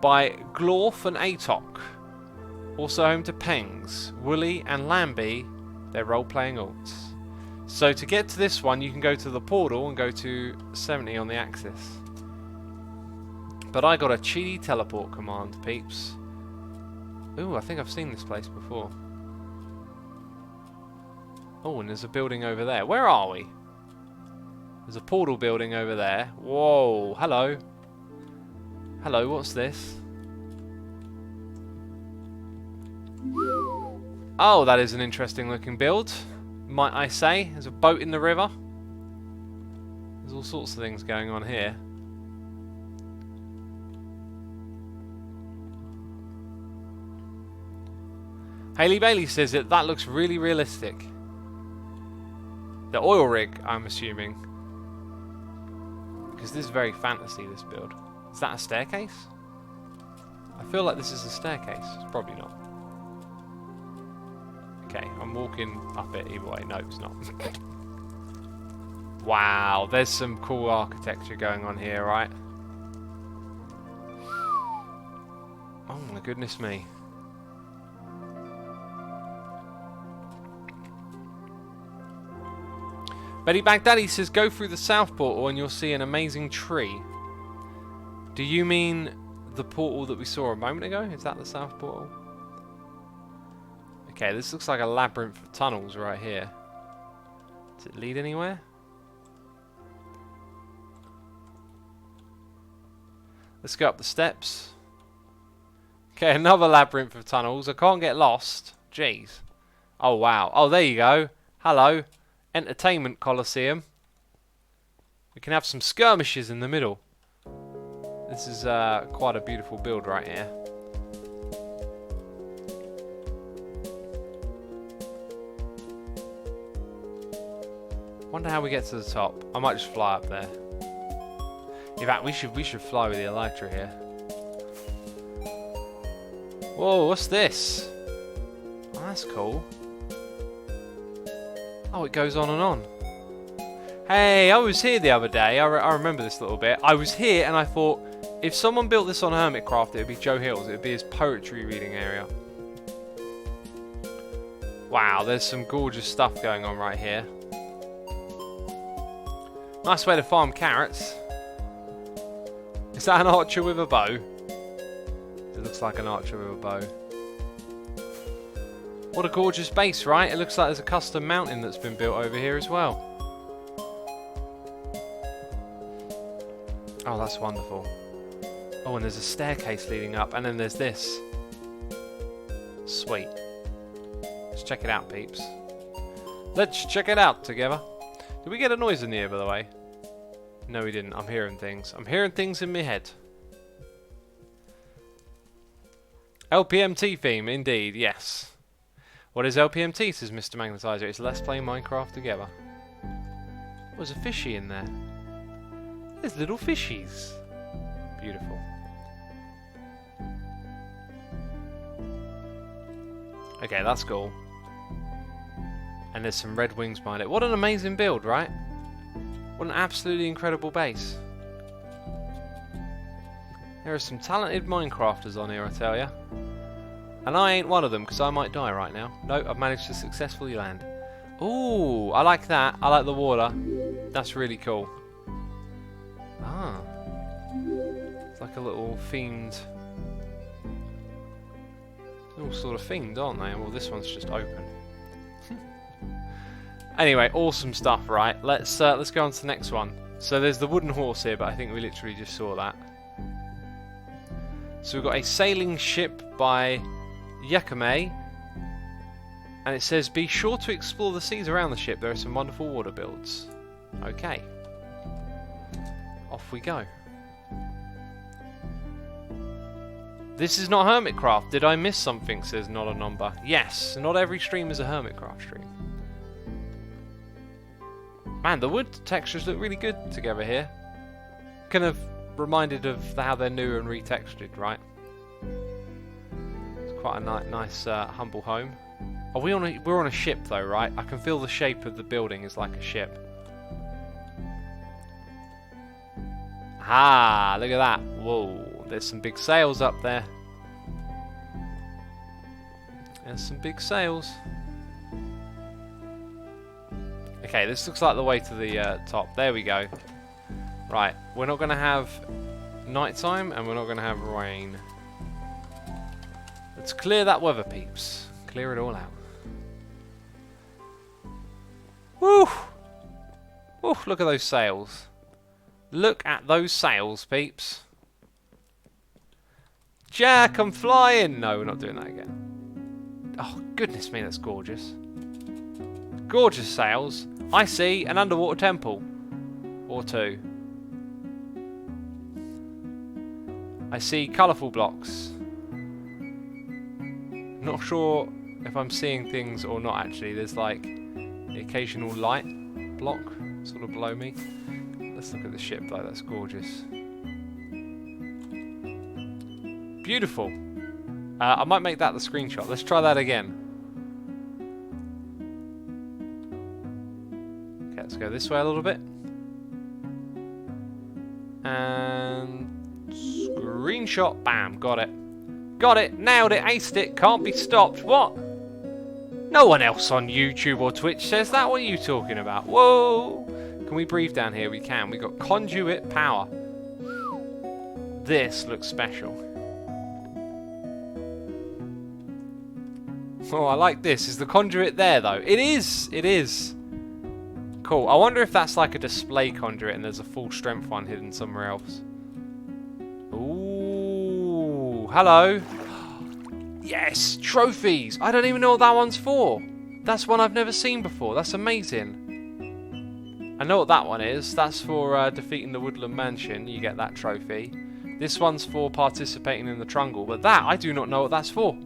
by Glorf and Atok. Also home to Pengs, Wooly and Lambie, they're role-playing alts. So to get to this one you can go to the portal and go to 70 on the axis. But I got a cheaty teleport command, peeps. Ooh, I think I've seen this place before. Oh, and there's a building over there. Where are we? There's a portal building over there. Whoa, hello. Hello, what's this? Oh, that is an interesting looking build, might I say. There's a boat in the river. There's all sorts of things going on here. Haley Bailey says that looks really realistic. The oil rig, I'm assuming. Because this is very fantasy, this build. Is that a staircase? I feel like this is a staircase. It's probably not. Okay, I'm walking up it either way. No, it's not. Wow, there's some cool architecture going on here, right? Oh my goodness me. Betty Baghdadi says, go through the south portal and you'll see an amazing tree. Do you mean the portal that we saw a moment ago? Is that the south portal? Okay, this looks like a labyrinth of tunnels right here. Does it lead anywhere? Let's go up the steps. Okay, another labyrinth of tunnels. I can't get lost. Jeez. Oh, wow. Oh, there you go. Hello. Entertainment Coliseum. We can have some skirmishes in the middle. This is quite a beautiful build right here. Wonder how we get to the top. I might just fly up there. In fact, we should fly with the elytra here. Whoa, what's this? Oh, that's cool. Oh, it goes on and on. Hey, I was here the other day. I remember this little bit. I was here and I thought, if someone built this on Hermitcraft, it would be Joe Hill's. It would be his poetry reading area. Wow, there's some gorgeous stuff going on right here. Nice way to farm carrots. Is that an archer with a bow? It looks like an archer with a bow. What a gorgeous base, right? It looks like there's a custom mountain that's been built over here as well. Oh, that's wonderful. Oh, and there's a staircase leading up, and then there's this. Sweet. Let's check it out, peeps. Let's check it out together. Did we get a noise in the air, by the way? No, we didn't. I'm hearing things. I'm hearing things in my head. LPMT theme, indeed, yes. What is LPMT, says Mr. Magnetizer? It's Let's Play Minecraft Together. Oh, there's a fishy in there. There's little fishies. Beautiful. Okay, that's cool. And there's some red wings behind it. What an amazing build, right? What an absolutely incredible base. There are some talented Minecrafters on here, I tell ya. And I ain't one of them, because I might die right now. No, I've managed to successfully land. Ooh, I like that. I like the water. That's really cool. Ah. It's like a little themed... all sort of themed, aren't they? Well, this one's just open. Anyway, awesome stuff, right? Let's go on to the next one. So there's the wooden horse here, but I think we literally just saw that. So we've got a sailing ship by Yakame, and it says, be sure to explore the seas around the ship. There are some wonderful water builds. Okay. Off we go. This is not Hermitcraft. Did I miss something, says Not a Number. Yes, not every stream is a Hermitcraft stream. Man, the wood textures look really good together here. Kind of reminded of how they're new and retextured, right? It's quite a nice humble home. Oh, we're on a ship though, right? I can feel the shape of the building is like a ship. Ah, look at that. Whoa, there's some big sails up there. There's some big sails. Okay, this looks like the way to the top. There we go. Right, we're not going to have nighttime and we're not going to have rain. Let's clear that weather, peeps. Clear it all out. Woo! Woo, look at those sails. Look at those sails, peeps. Jack, I'm flying! No, we're not doing that again. Oh, goodness me, that's gorgeous. Gorgeous sails. I see an underwater temple. Or two. I see colourful blocks. Not sure if I'm seeing things or not actually. There's like the occasional light block sort of below me. Let's look at the ship though, that's gorgeous. Beautiful. I might make that the screenshot. Let's try that again. Okay, let's go this way a little bit. And screenshot, bam, got it. Got it, nailed it, aced it, can't be stopped. What? No one else on YouTube or Twitch says that. What are you talking about? Whoa! Can we breathe down here? We can. We got conduit power. This looks special. Oh, I like this. Is the conduit there though? It is. It is. Cool. I wonder if that's like a display conduit and there's a full strength one hidden somewhere else. Ooh, hello. Yes, trophies. I don't even know what that one's for. That's one I've never seen before. That's amazing. I know what that one is. That's for defeating the Woodland Mansion. You get that trophy. This one's for participating in the Trungle, but that, I do not know what that's for.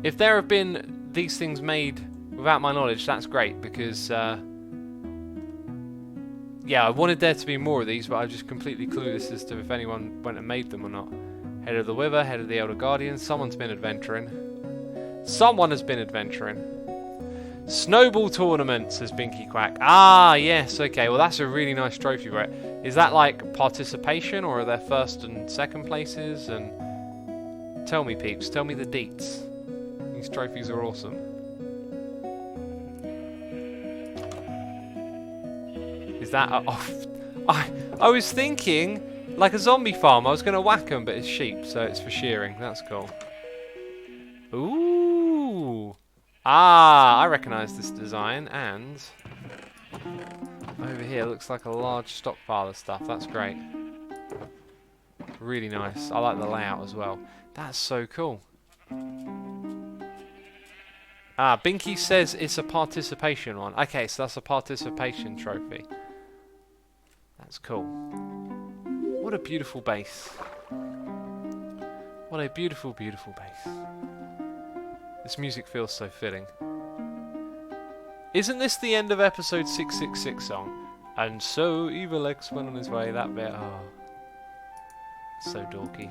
If there have been these things made without my knowledge, that's great, because, yeah, I wanted there to be more of these, but I'm just completely clueless as to if anyone went and made them or not. Head of the Wither, Head of the Elder Guardian, someone's been adventuring. Someone has been adventuring. Snowball Tournament, says Binky Quack. Ah, yes, okay, well that's a really nice trophy, right? Is that like participation, or are there first and second places? And tell me, peeps, tell me the deets. These trophies are awesome. Is that I was thinking like a zombie farm. I was going to whack them, but it's sheep, so it's for shearing. That's cool. Ooh. Ah, I recognise this design, and over here looks like a large stockpile of stuff. That's great. Really nice. I like the layout as well. That's so cool. Ah, Binky says it's a participation one. Okay, so that's a participation trophy. That's cool. What a beautiful base. What a beautiful, beautiful base. This music feels so fitting. Isn't this the end of episode 666 song? And so Evil X went on his way, that bit. Oh. So dorky.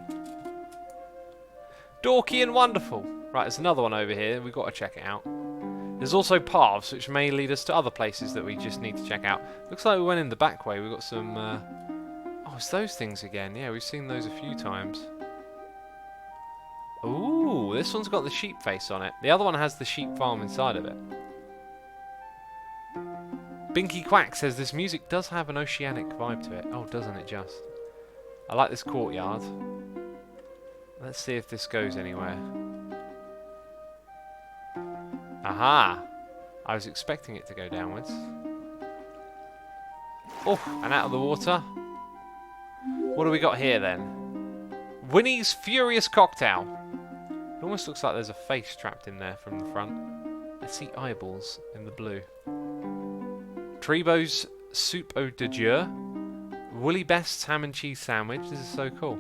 Dorky and wonderful. Right, there's another one over here. We've got to check it out. There's also paths, which may lead us to other places that we just need to check out. Looks like we went in the back way. We've got some... oh, it's those things again. Yeah, we've seen those a few times. Ooh, this one's got the sheep face on it. The other one has the sheep farm inside of it. Binky Quack says this music does have an oceanic vibe to it. Oh, doesn't it just? I like this courtyard. Let's see if this goes anywhere. Aha! I was expecting it to go downwards. Oh, and out of the water. What do we got here then? Winnie's Furious Cocktail. It almost looks like there's a face trapped in there from the front. I see eyeballs in the blue. Trebo's Soup au de Dieu. Woolly Best's ham and cheese sandwich. This is so cool.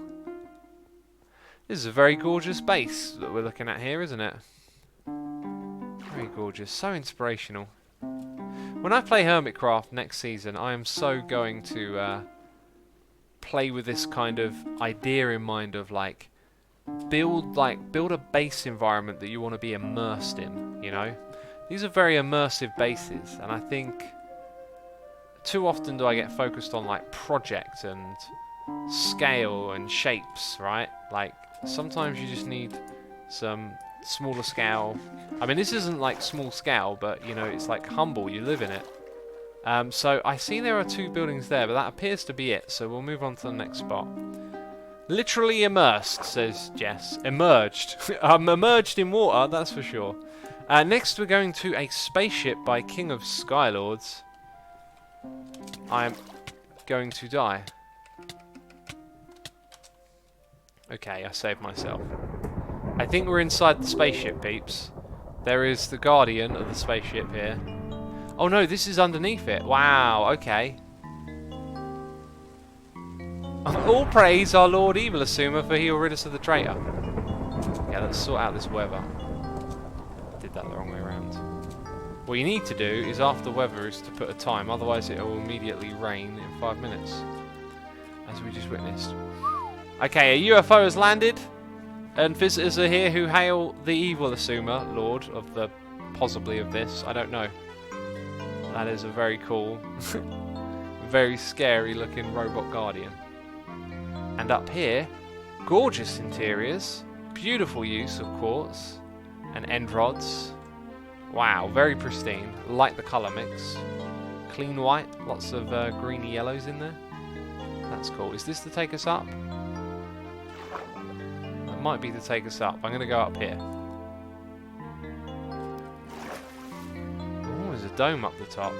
This is a very gorgeous base that we're looking at here, isn't it? Very gorgeous. So inspirational. When I play Hermitcraft next season, I am so going to play with this kind of idea in mind of like build a base environment that you want to be immersed in, you know? These are very immersive bases, and I think too often do I get focused on like project and scale and shapes, right? Like sometimes you just need some smaller scale. I mean, this isn't like small scale, but you know, it's like humble, you live in it. So I see there are 2 buildings there, but that appears to be it, so we'll move on to the next spot. Literally immersed, says Jess. Emerged. I'm emerged in water, that's for sure. Next we're going to a spaceship by King of Skylords. I'm going to die. Okay, I saved myself. I think we're inside the spaceship, peeps. There is the guardian of the spaceship here. Oh no, this is underneath it. Wow, okay. All praise our Lord Evil Assumer, for he will rid us of the traitor. Yeah, let's sort out this weather. Did that the wrong way around. What you need to do is, after weather, is to put a time, otherwise it will immediately rain in 5 minutes. As we just witnessed. Okay, a UFO has landed, and visitors are here who hail the Evil Assumer, Lord of the... possibly of this, I don't know. That is a very cool, very scary looking robot guardian. And up here, gorgeous interiors, beautiful use of quartz and end rods. Wow, very pristine. Like the colour mix. Clean white, lots of greeny yellows in there. That's cool. Is this to take us up? That might be to take us up. I'm going to go up here. Oh, there's a dome up the top.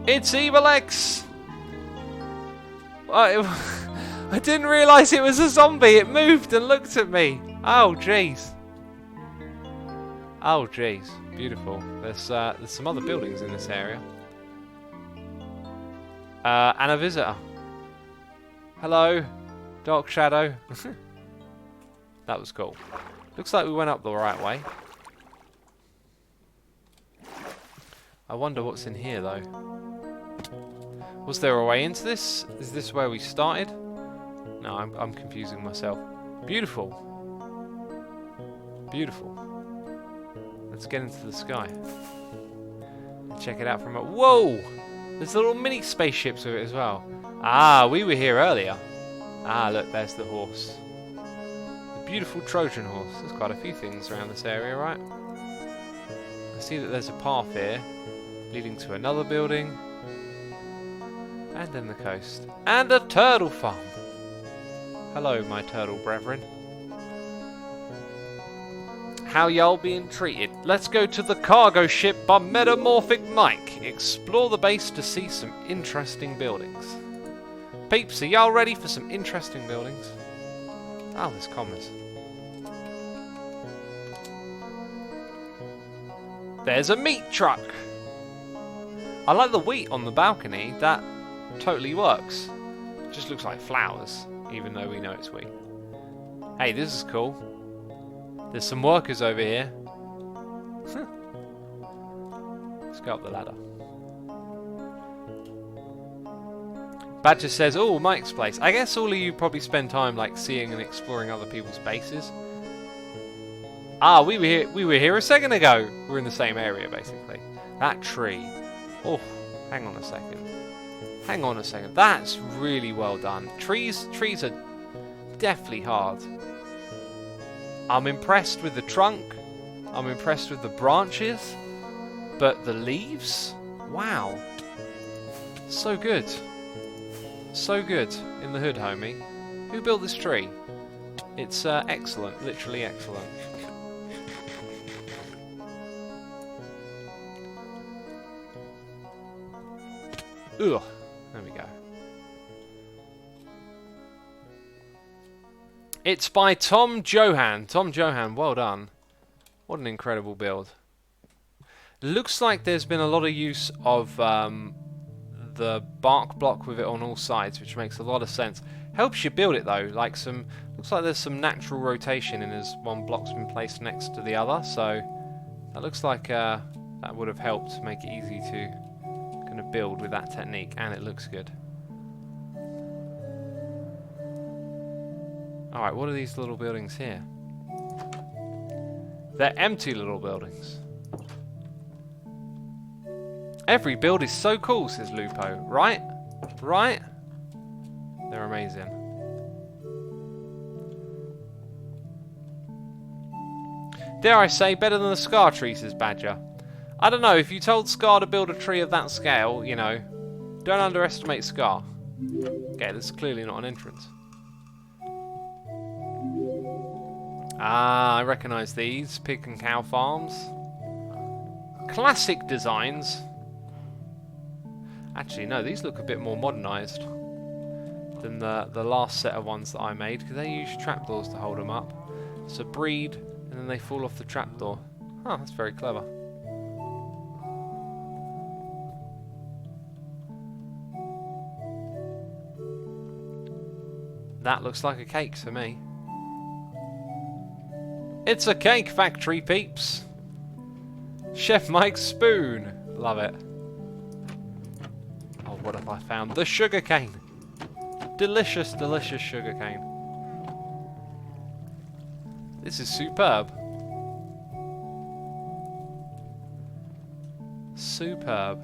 It's Evil X! I didn't realise it was a zombie. It moved and looked at me. Oh, jeez. Oh, jeez. Beautiful. There's some other buildings in this area. And a visitor. Hello, Dark Shadow. That was cool. Looks like we went up the right way. I wonder what's in here, though. Was there a way into this? Is this where we started? No, I'm confusing myself. Beautiful. Beautiful. Let's get into the sky. Check it out from a... Whoa! There's little mini spaceships with it as well. Ah, we were here earlier. Ah, look, there's the horse. The beautiful Trojan horse. There's quite a few things around this area, right? I see that there's a path here leading to another building. And then the coast. And a turtle farm. Hello, my turtle brethren. How y'all being treated? Let's go to the cargo ship by Metamorphic Mike. Explore the base to see some interesting buildings. Peeps, are y'all ready for some interesting buildings? Oh, there's commas. There's a meat truck. I like the wheat on the balcony. That totally works. Just looks like flowers, even though we know it's wheat. Hey, this is cool. There's some workers over here. Let's go up the ladder. Badger says, "Oh, Mike's place." I guess all of you probably spend time like seeing and exploring other people's bases. Ah, we were here a second ago. We're in the same area basically. That tree. Oh, hang on a second. Hang on a second. That's really well done. Trees are definitely hard. I'm impressed with the trunk. I'm impressed with the branches. But the leaves? Wow. So good. So good in the hood, homie. Who built this tree? It's excellent. Literally excellent. Ugh. There we go. It's by Tom Johan. Tom Johan, well done. What an incredible build. Looks like there's been a lot of use of the bark block with it on all sides, which makes a lot of sense. Helps you build it though. Like looks like there's some natural rotation in as one block's been placed next to the other. So that looks like that would have helped make it easy to kind of build with that technique, and it looks good. Alright, what are these little buildings here? They're empty little buildings. Every build is so cool, says Lupo. Right? Right? They're amazing. Dare I say, better than the Scar tree, says Badger. I don't know, if you told Scar to build a tree of that scale, you know, don't underestimate Scar. Okay, this is clearly not an entrance. Ah, I recognise these. Pig and cow farms. Classic designs. Actually, no, these look a bit more modernised than the last set of ones that I made, because they use trapdoors to hold them up. It's a breed, and then they fall off the trapdoor. Huh, that's very clever. That looks like a cake to me. It's a cake factory, peeps. Chef Mike's spoon. Love it. Oh, what have I found? The sugar cane. Delicious, delicious sugar cane. This is superb. Superb.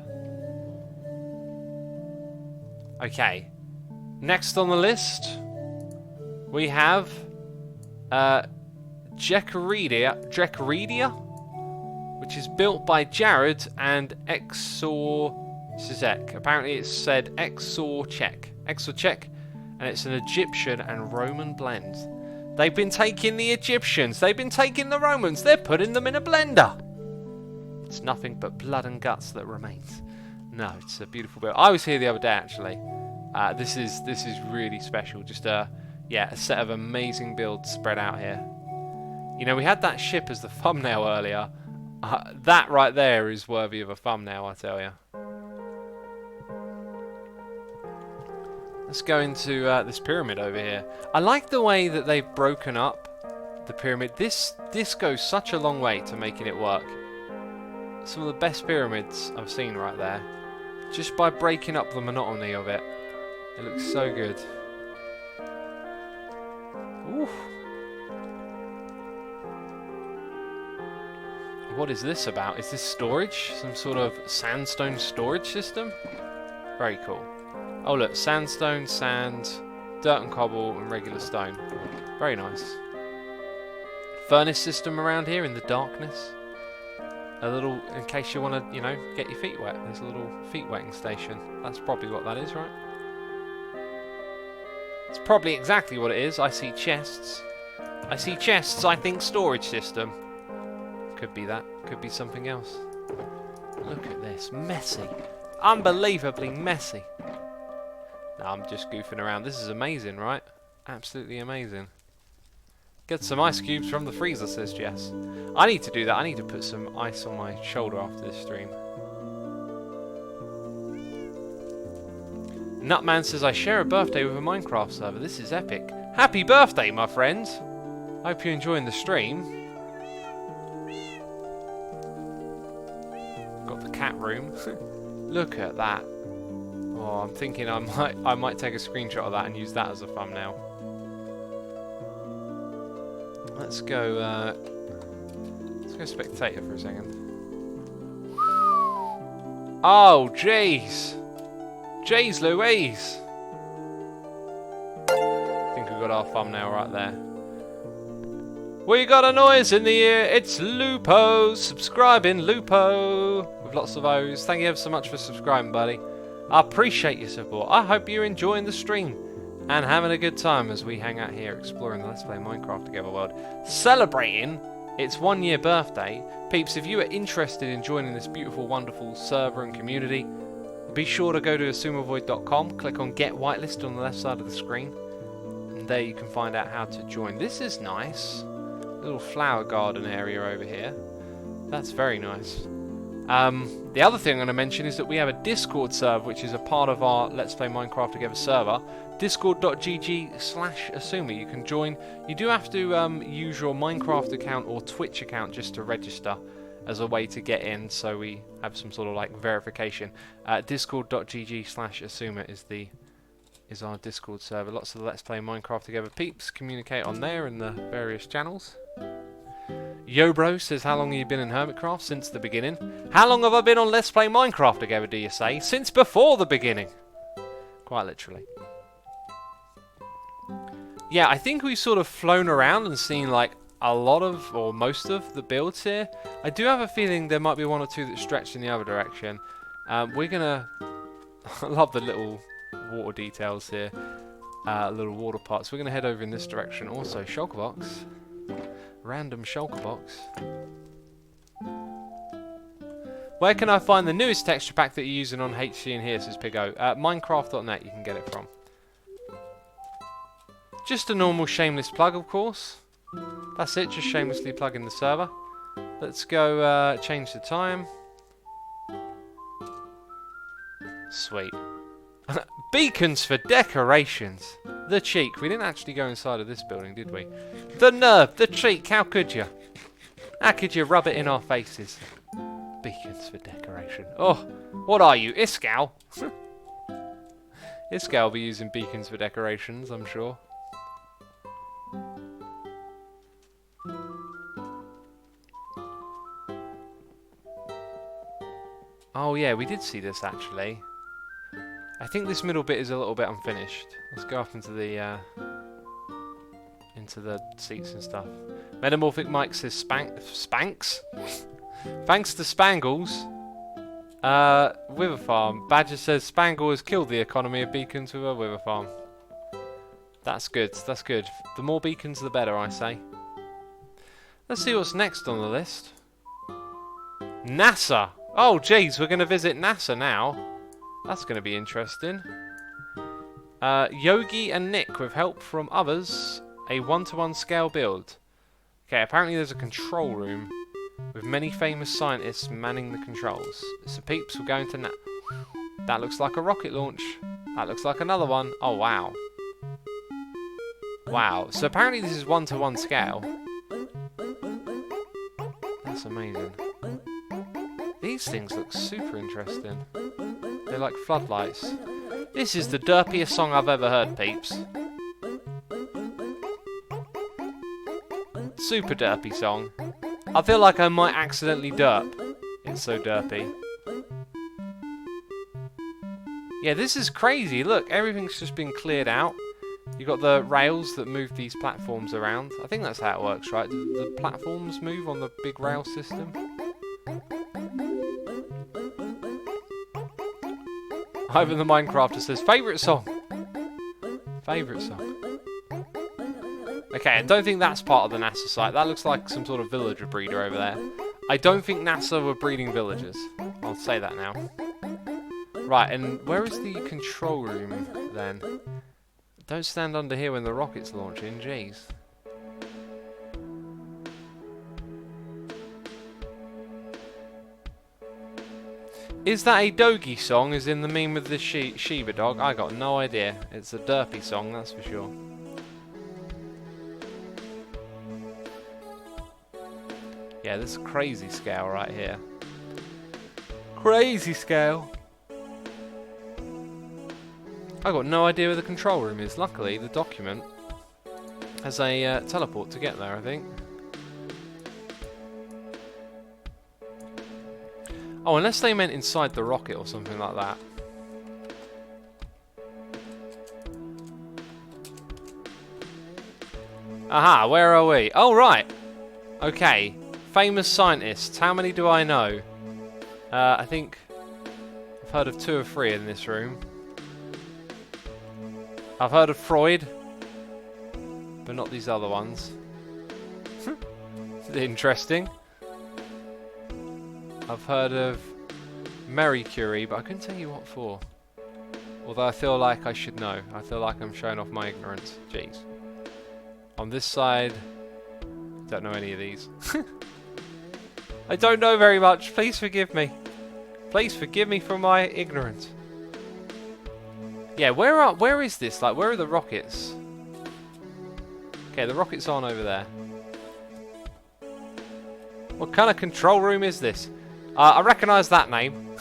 Okay. Next on the list, we have Jekaridia, which is built by Jared and Exor-Cizek. Apparently it's said Exor-Czech, and it's an Egyptian and Roman blend. They've been taking the Egyptians, they've been taking the Romans, they're putting them in a blender. It's nothing but blood and guts that remains. No, it's a beautiful build. I was here the other day actually. This is really special. Just a set of amazing builds spread out here. You know, we had that ship as the thumbnail earlier. That right there is worthy of a thumbnail, I tell you. Let's go into this pyramid over here. I like the way that they've broken up the pyramid. This goes such a long way to making it work. Some of the best pyramids I've seen right there. Just by breaking up the monotony of it. It looks so good. Ooh. What is this about? Is this storage? Some sort of sandstone storage system? Very cool. Oh look, sandstone, sand, dirt and cobble, and regular stone. Very nice. Furnace system around here in the darkness. A little, in case you want to, you know, get your feet wet. There's a little feet wetting station. That's probably what that is, right? It's probably exactly what it is. I see chests. I see chests, I think storage system. Could be that. Could be something else. Look at this. Messy. Unbelievably messy. No, I'm just goofing around. This is amazing, right? Absolutely amazing. Get some ice cubes from the freezer, says Jess. I need to do that. I need to put some ice on my shoulder after this stream. Nutman says, I share a birthday with a Minecraft server. This is epic. Happy birthday, my friend. Hope you're enjoying the stream. Got the cat room. Look at that. Oh, I'm thinking I might take a screenshot of that and use that as a thumbnail. Let's go spectator for a second. Oh, jeez. Jeez Louise. I think we've got our thumbnail right there. We got a noise in the ear. It's Lupo. Subscribing, Lupo. With lots of O's. Thank you ever so much for subscribing, buddy. I appreciate your support. I hope you're enjoying the stream and having a good time as we hang out here exploring the Let's Play Minecraft Together world. Celebrating its 1 year birthday. Peeps, if you are interested in joining this beautiful, wonderful server and community, be sure to go to asumavoid.com, click on Get Whitelist on the left side of the screen, and there you can find out how to join. This is nice. Little flower garden area over here. That's very nice. The other thing I'm going to mention is that we have a Discord server, which is a part of our Let's Play Minecraft Together server. Discord.gg/Asuma. You can join. You do have to use your Minecraft account or Twitch account just to register as a way to get in, so we have some sort of like verification. Discord.gg/Asuma is our Discord server. Lots of the Let's Play Minecraft Together peeps communicate on there in the various channels. Yobro says, how long have you been in Hermitcraft? Since the beginning. How long have I been on Let's Play Minecraft Together, do you say? Since before the beginning. Quite literally. Yeah, I think we've sort of flown around and seen like a lot of, or most of, the builds here. I do have a feeling there might be one or two that stretch in the other direction. We're gonna... I love the little water details here. Little water parts. We're gonna head over in this direction. Also, shulker box. Random shulker box. Where can I find the newest texture pack that you're using on HC and here, says Pigo? Minecraft.net you can get it from. Just a normal shameless plug, of course. That's it, just shamelessly plugging the server. Let's go change the time. Sweet. Beacons for decorations. The cheek. We didn't actually go inside of this building, did we? The nerve, the cheek. How could you? How could you rub it in our faces? Beacons for decoration. Oh, what are you, Iskal? Iskal will be using beacons for decorations, I'm sure. Oh yeah, we did see this actually. I think this middle bit is a little bit unfinished. Let's go up into the seats and stuff. Metamorphic Mike says Spanks? Thanks to Spangles. Wither Farm. Badger says Spangle has killed the economy of beacons with a Wither Farm. That's good, that's good. The more beacons the better, I say. Let's see what's next on the list. NASA! Oh jeez, we're going to visit NASA now. That's going to be interesting. Yogi and Nick, with help from others, a 1-to-1 scale build. Okay, apparently there's a control room with many famous scientists manning the controls. So peeps, we're going to that looks like a rocket launch. That looks like another one. Oh, wow. Wow. So apparently this is 1-to-1 scale. That's amazing. These things look super interesting. They're like floodlights. This is the derpiest song I've ever heard, peeps. Super derpy song. I feel like I might accidentally derp. It's so derpy. Yeah, this is crazy. Look, everything's just been cleared out. You've got the rails that move these platforms around. I think that's how it works, right? Do the platforms move on the big rail system? Ivan the Minecrafter says, favourite song. Favourite song. Okay, I don't think that's part of the NASA site. That looks like some sort of villager breeder over there. I don't think NASA were breeding villagers. I'll say that now. Right, and where is the control room then? Don't stand under here when the rocket's launching, jeez. Is that a Dogie song, as in the meme with the Shiba dog? I got no idea. It's a derpy song, that's for sure. Yeah, this is crazy scale right here. Crazy scale. I got no idea where the control room is. Luckily, the document has a teleport to get there, I think. Oh, unless they meant inside the rocket or something like that. Aha, where are we? Oh, right. Okay. Famous scientists. How many do I know? I think I've heard of 2 or 3 in this room. I've heard of Freud, but not these other ones. Interesting. I've heard of Marie Curie, but I couldn't tell you what for. Although I feel like I should know. I feel like I'm showing off my ignorance. Jeez. On this side, don't know any of these. I don't know very much. Please forgive me. Please forgive me for my ignorance. Yeah, where is this? Like, where are the rockets? Okay, the rockets aren't over there. What kind of control room is this? I recognise that name.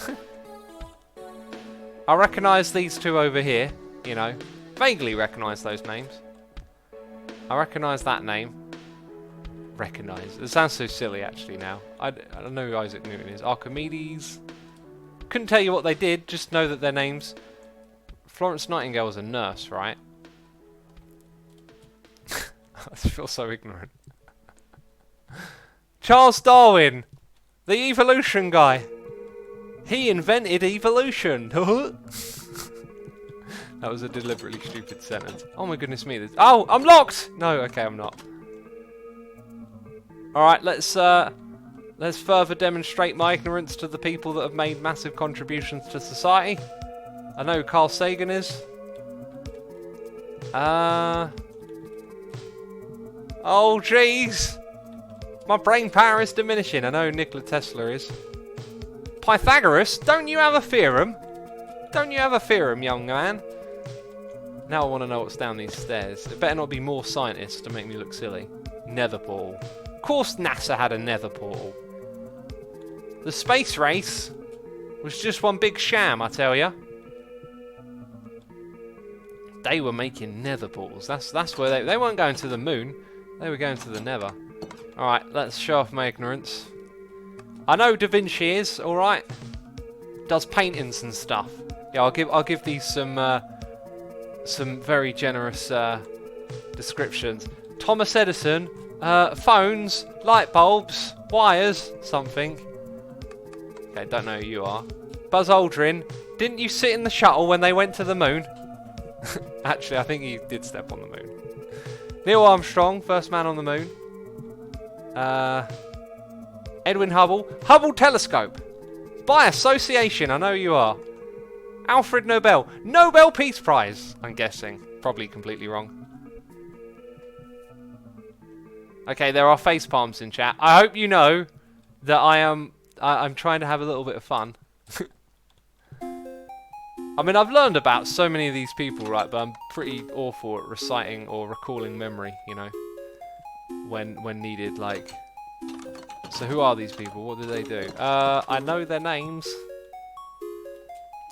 I recognise these 2 over here, you know. Vaguely recognise those names. I recognise that name. Recognise. It sounds so silly, actually, now. I don't know who Isaac Newton is. Archimedes. Couldn't tell you what they did, just know that their names... Florence Nightingale was a nurse, right? I feel so ignorant. Charles Darwin! The evolution guy! He invented evolution! That was a deliberately stupid sentence. Oh my goodness me. Oh, I'm locked! No, okay, I'm not. Alright, let's further demonstrate my ignorance to the people that have made massive contributions to society. I know who Carl Sagan is. Oh, jeez. My brain power is diminishing. I know who Nikola Tesla is. Pythagoras? Don't you have a theorem? Don't you have a theorem, young man? Now I want to know what's down these stairs. It better not be more scientists to make me look silly. Nether portal. Of course NASA had a nether portal. The space race was just one big sham, I tell ya. They were making nether portals. That's where they weren't going to the moon. They were going to the nether. Alright, let's show off my ignorance. I know Da Vinci is, alright. Does paintings and stuff. Yeah, I'll give these some very generous descriptions. Thomas Edison, phones, light bulbs, wires, something. Okay, don't know who you are. Buzz Aldrin, didn't you sit in the shuttle when they went to the moon? Actually, I think he did step on the moon. Neil Armstrong, first man on the moon. Edwin Hubble. Hubble telescope. By association, I know you are. Alfred Nobel. Nobel Peace Prize, I'm guessing. Probably completely wrong. Okay, there are face palms in chat. I hope you know that I'm trying to have a little bit of fun. I mean, I've learned about so many of these people, right? But I'm pretty awful at reciting or recalling memory, you know, when needed. Like, so who are these people? What do they do? I know their names.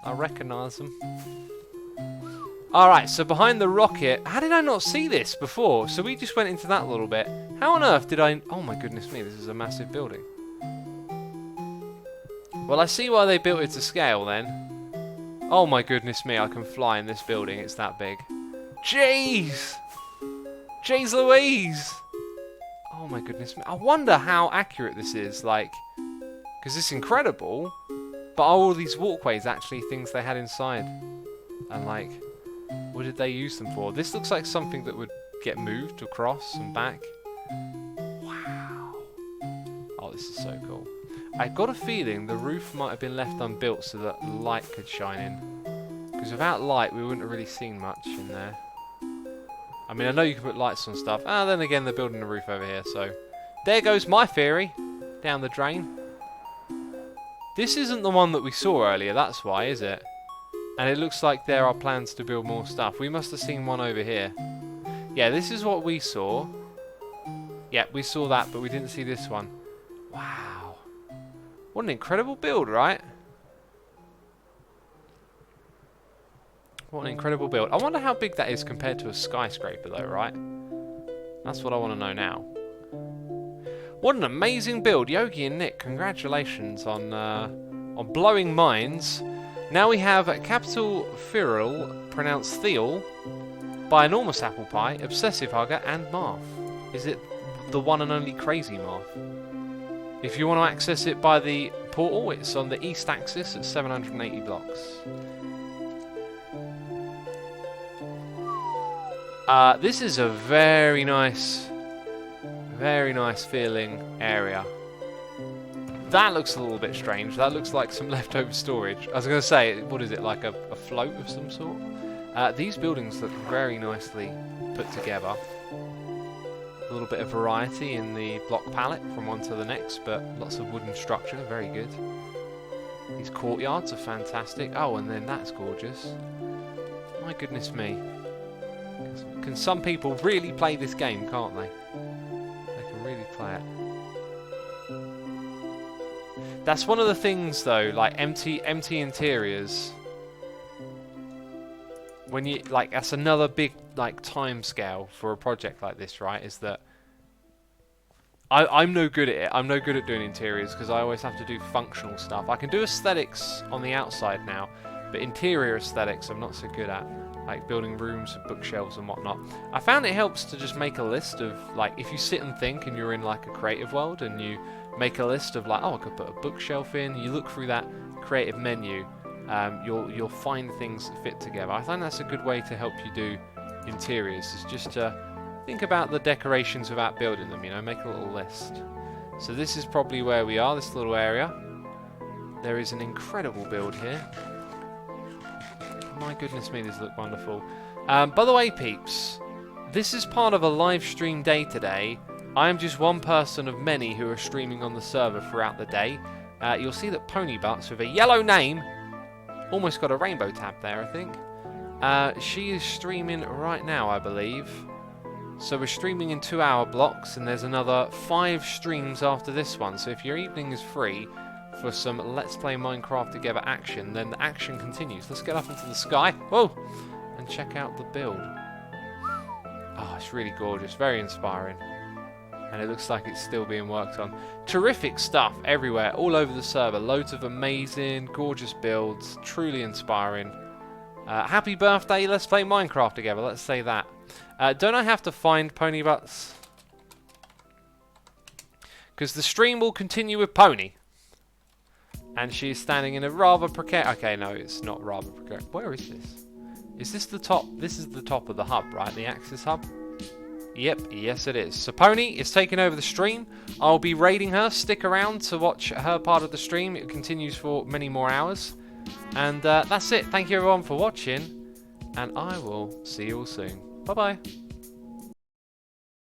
I recognise them. Alright, so behind the rocket... How did I not see this before? So we just went into that little bit. How on earth did I... Oh my goodness me, this is a massive building. Well, I see why they built it to scale then. Oh my goodness me, I can fly in this building. It's that big. Jeez! Jeez Louise! Oh my goodness me. I wonder how accurate this is, like... Because it's incredible, but are all these walkways actually things they had inside? And like... What did they use them for? This looks like something that would get moved across and back. Wow. Oh, this is so cool. I got a feeling the roof might have been left unbuilt so that light could shine in. Because without light, we wouldn't have really seen much in there. I mean, I know you can put lights on stuff. Ah, then again, they're building a roof over here, so... There goes my theory. Down the drain. This isn't the one that we saw earlier, that's why, is it? And it looks like there are plans to build more stuff. We must have seen one over here. Yeah, this is what we saw. Yeah, we saw that, but we didn't see this one. Wow. What an incredible build, right? What an incredible build. I wonder how big that is compared to a skyscraper, though, right? That's what I want to know now. What an amazing build. Yogi and Nick, congratulations on blowing minds. Now we have capital Firil, pronounced Theal, by enormous apple pie, obsessive hugger, and Marth. Is it the one and only crazy Marth? If you want to access it by the portal, it's on the east axis at 780 blocks. This is a very nice feeling area. That looks a little bit strange. That looks like some leftover storage. I was going to say, what is it, like a float of some sort? These buildings look very nicely put together. A little bit of variety in the block palette from one to the next, but lots of wooden structure, very good. These courtyards are fantastic. Oh, and then that's gorgeous. My goodness me. Can some people really play this game, can't they? They can really play it. That's one of the things, though, like empty interiors. When you like, that's another big like time scale for a project like this, right? Is that I'm no good at it. I'm no good at doing interiors because I always have to do functional stuff. I can do aesthetics on the outside now, but interior aesthetics I'm not so good at. Like building rooms and bookshelves and whatnot. I found it helps to just make a list of, like, if you sit and think and you're in like a creative world and you make a list of like, oh, I could put a bookshelf in. You look through that creative menu, you'll find things that fit together. I find that's a good way to help you do interiors. Is just to think about the decorations without building them. You know, make a little list. So this is probably where we are. This little area. There is an incredible build here. My goodness me, these look wonderful. By the way, peeps, this is part of a live stream day today. I am just one person of many who are streaming on the server throughout the day. You'll see that Pony Butts, with a yellow name, almost got a rainbow tab there, I think. She is streaming right now, I believe. So we're streaming in 2-hour blocks, and there's another 5 streams after this one. So if your evening is free for some Let's Play Minecraft Together action, then the action continues. Let's get up into the sky, whoa, and check out the build. Oh, it's really gorgeous, very inspiring. And it looks like it's still being worked on. Terrific stuff everywhere, all over the server. Loads of amazing, gorgeous builds, truly inspiring. Happy birthday, let's play Minecraft together, let's say that. Don't I have to find Pony Butts? Because the stream will continue with Pony. And she's standing in a rather precarious... Okay, no, it's not rather precarious. Where is this? Is this the top? This is the top of the hub, right? The Axis hub? Yep, yes it is. So Pony is taking over the stream. I'll be raiding her. Stick around to watch her part of the stream. It continues for many more hours. And that's it. Thank you everyone for watching. And I will see you all soon. Bye-bye.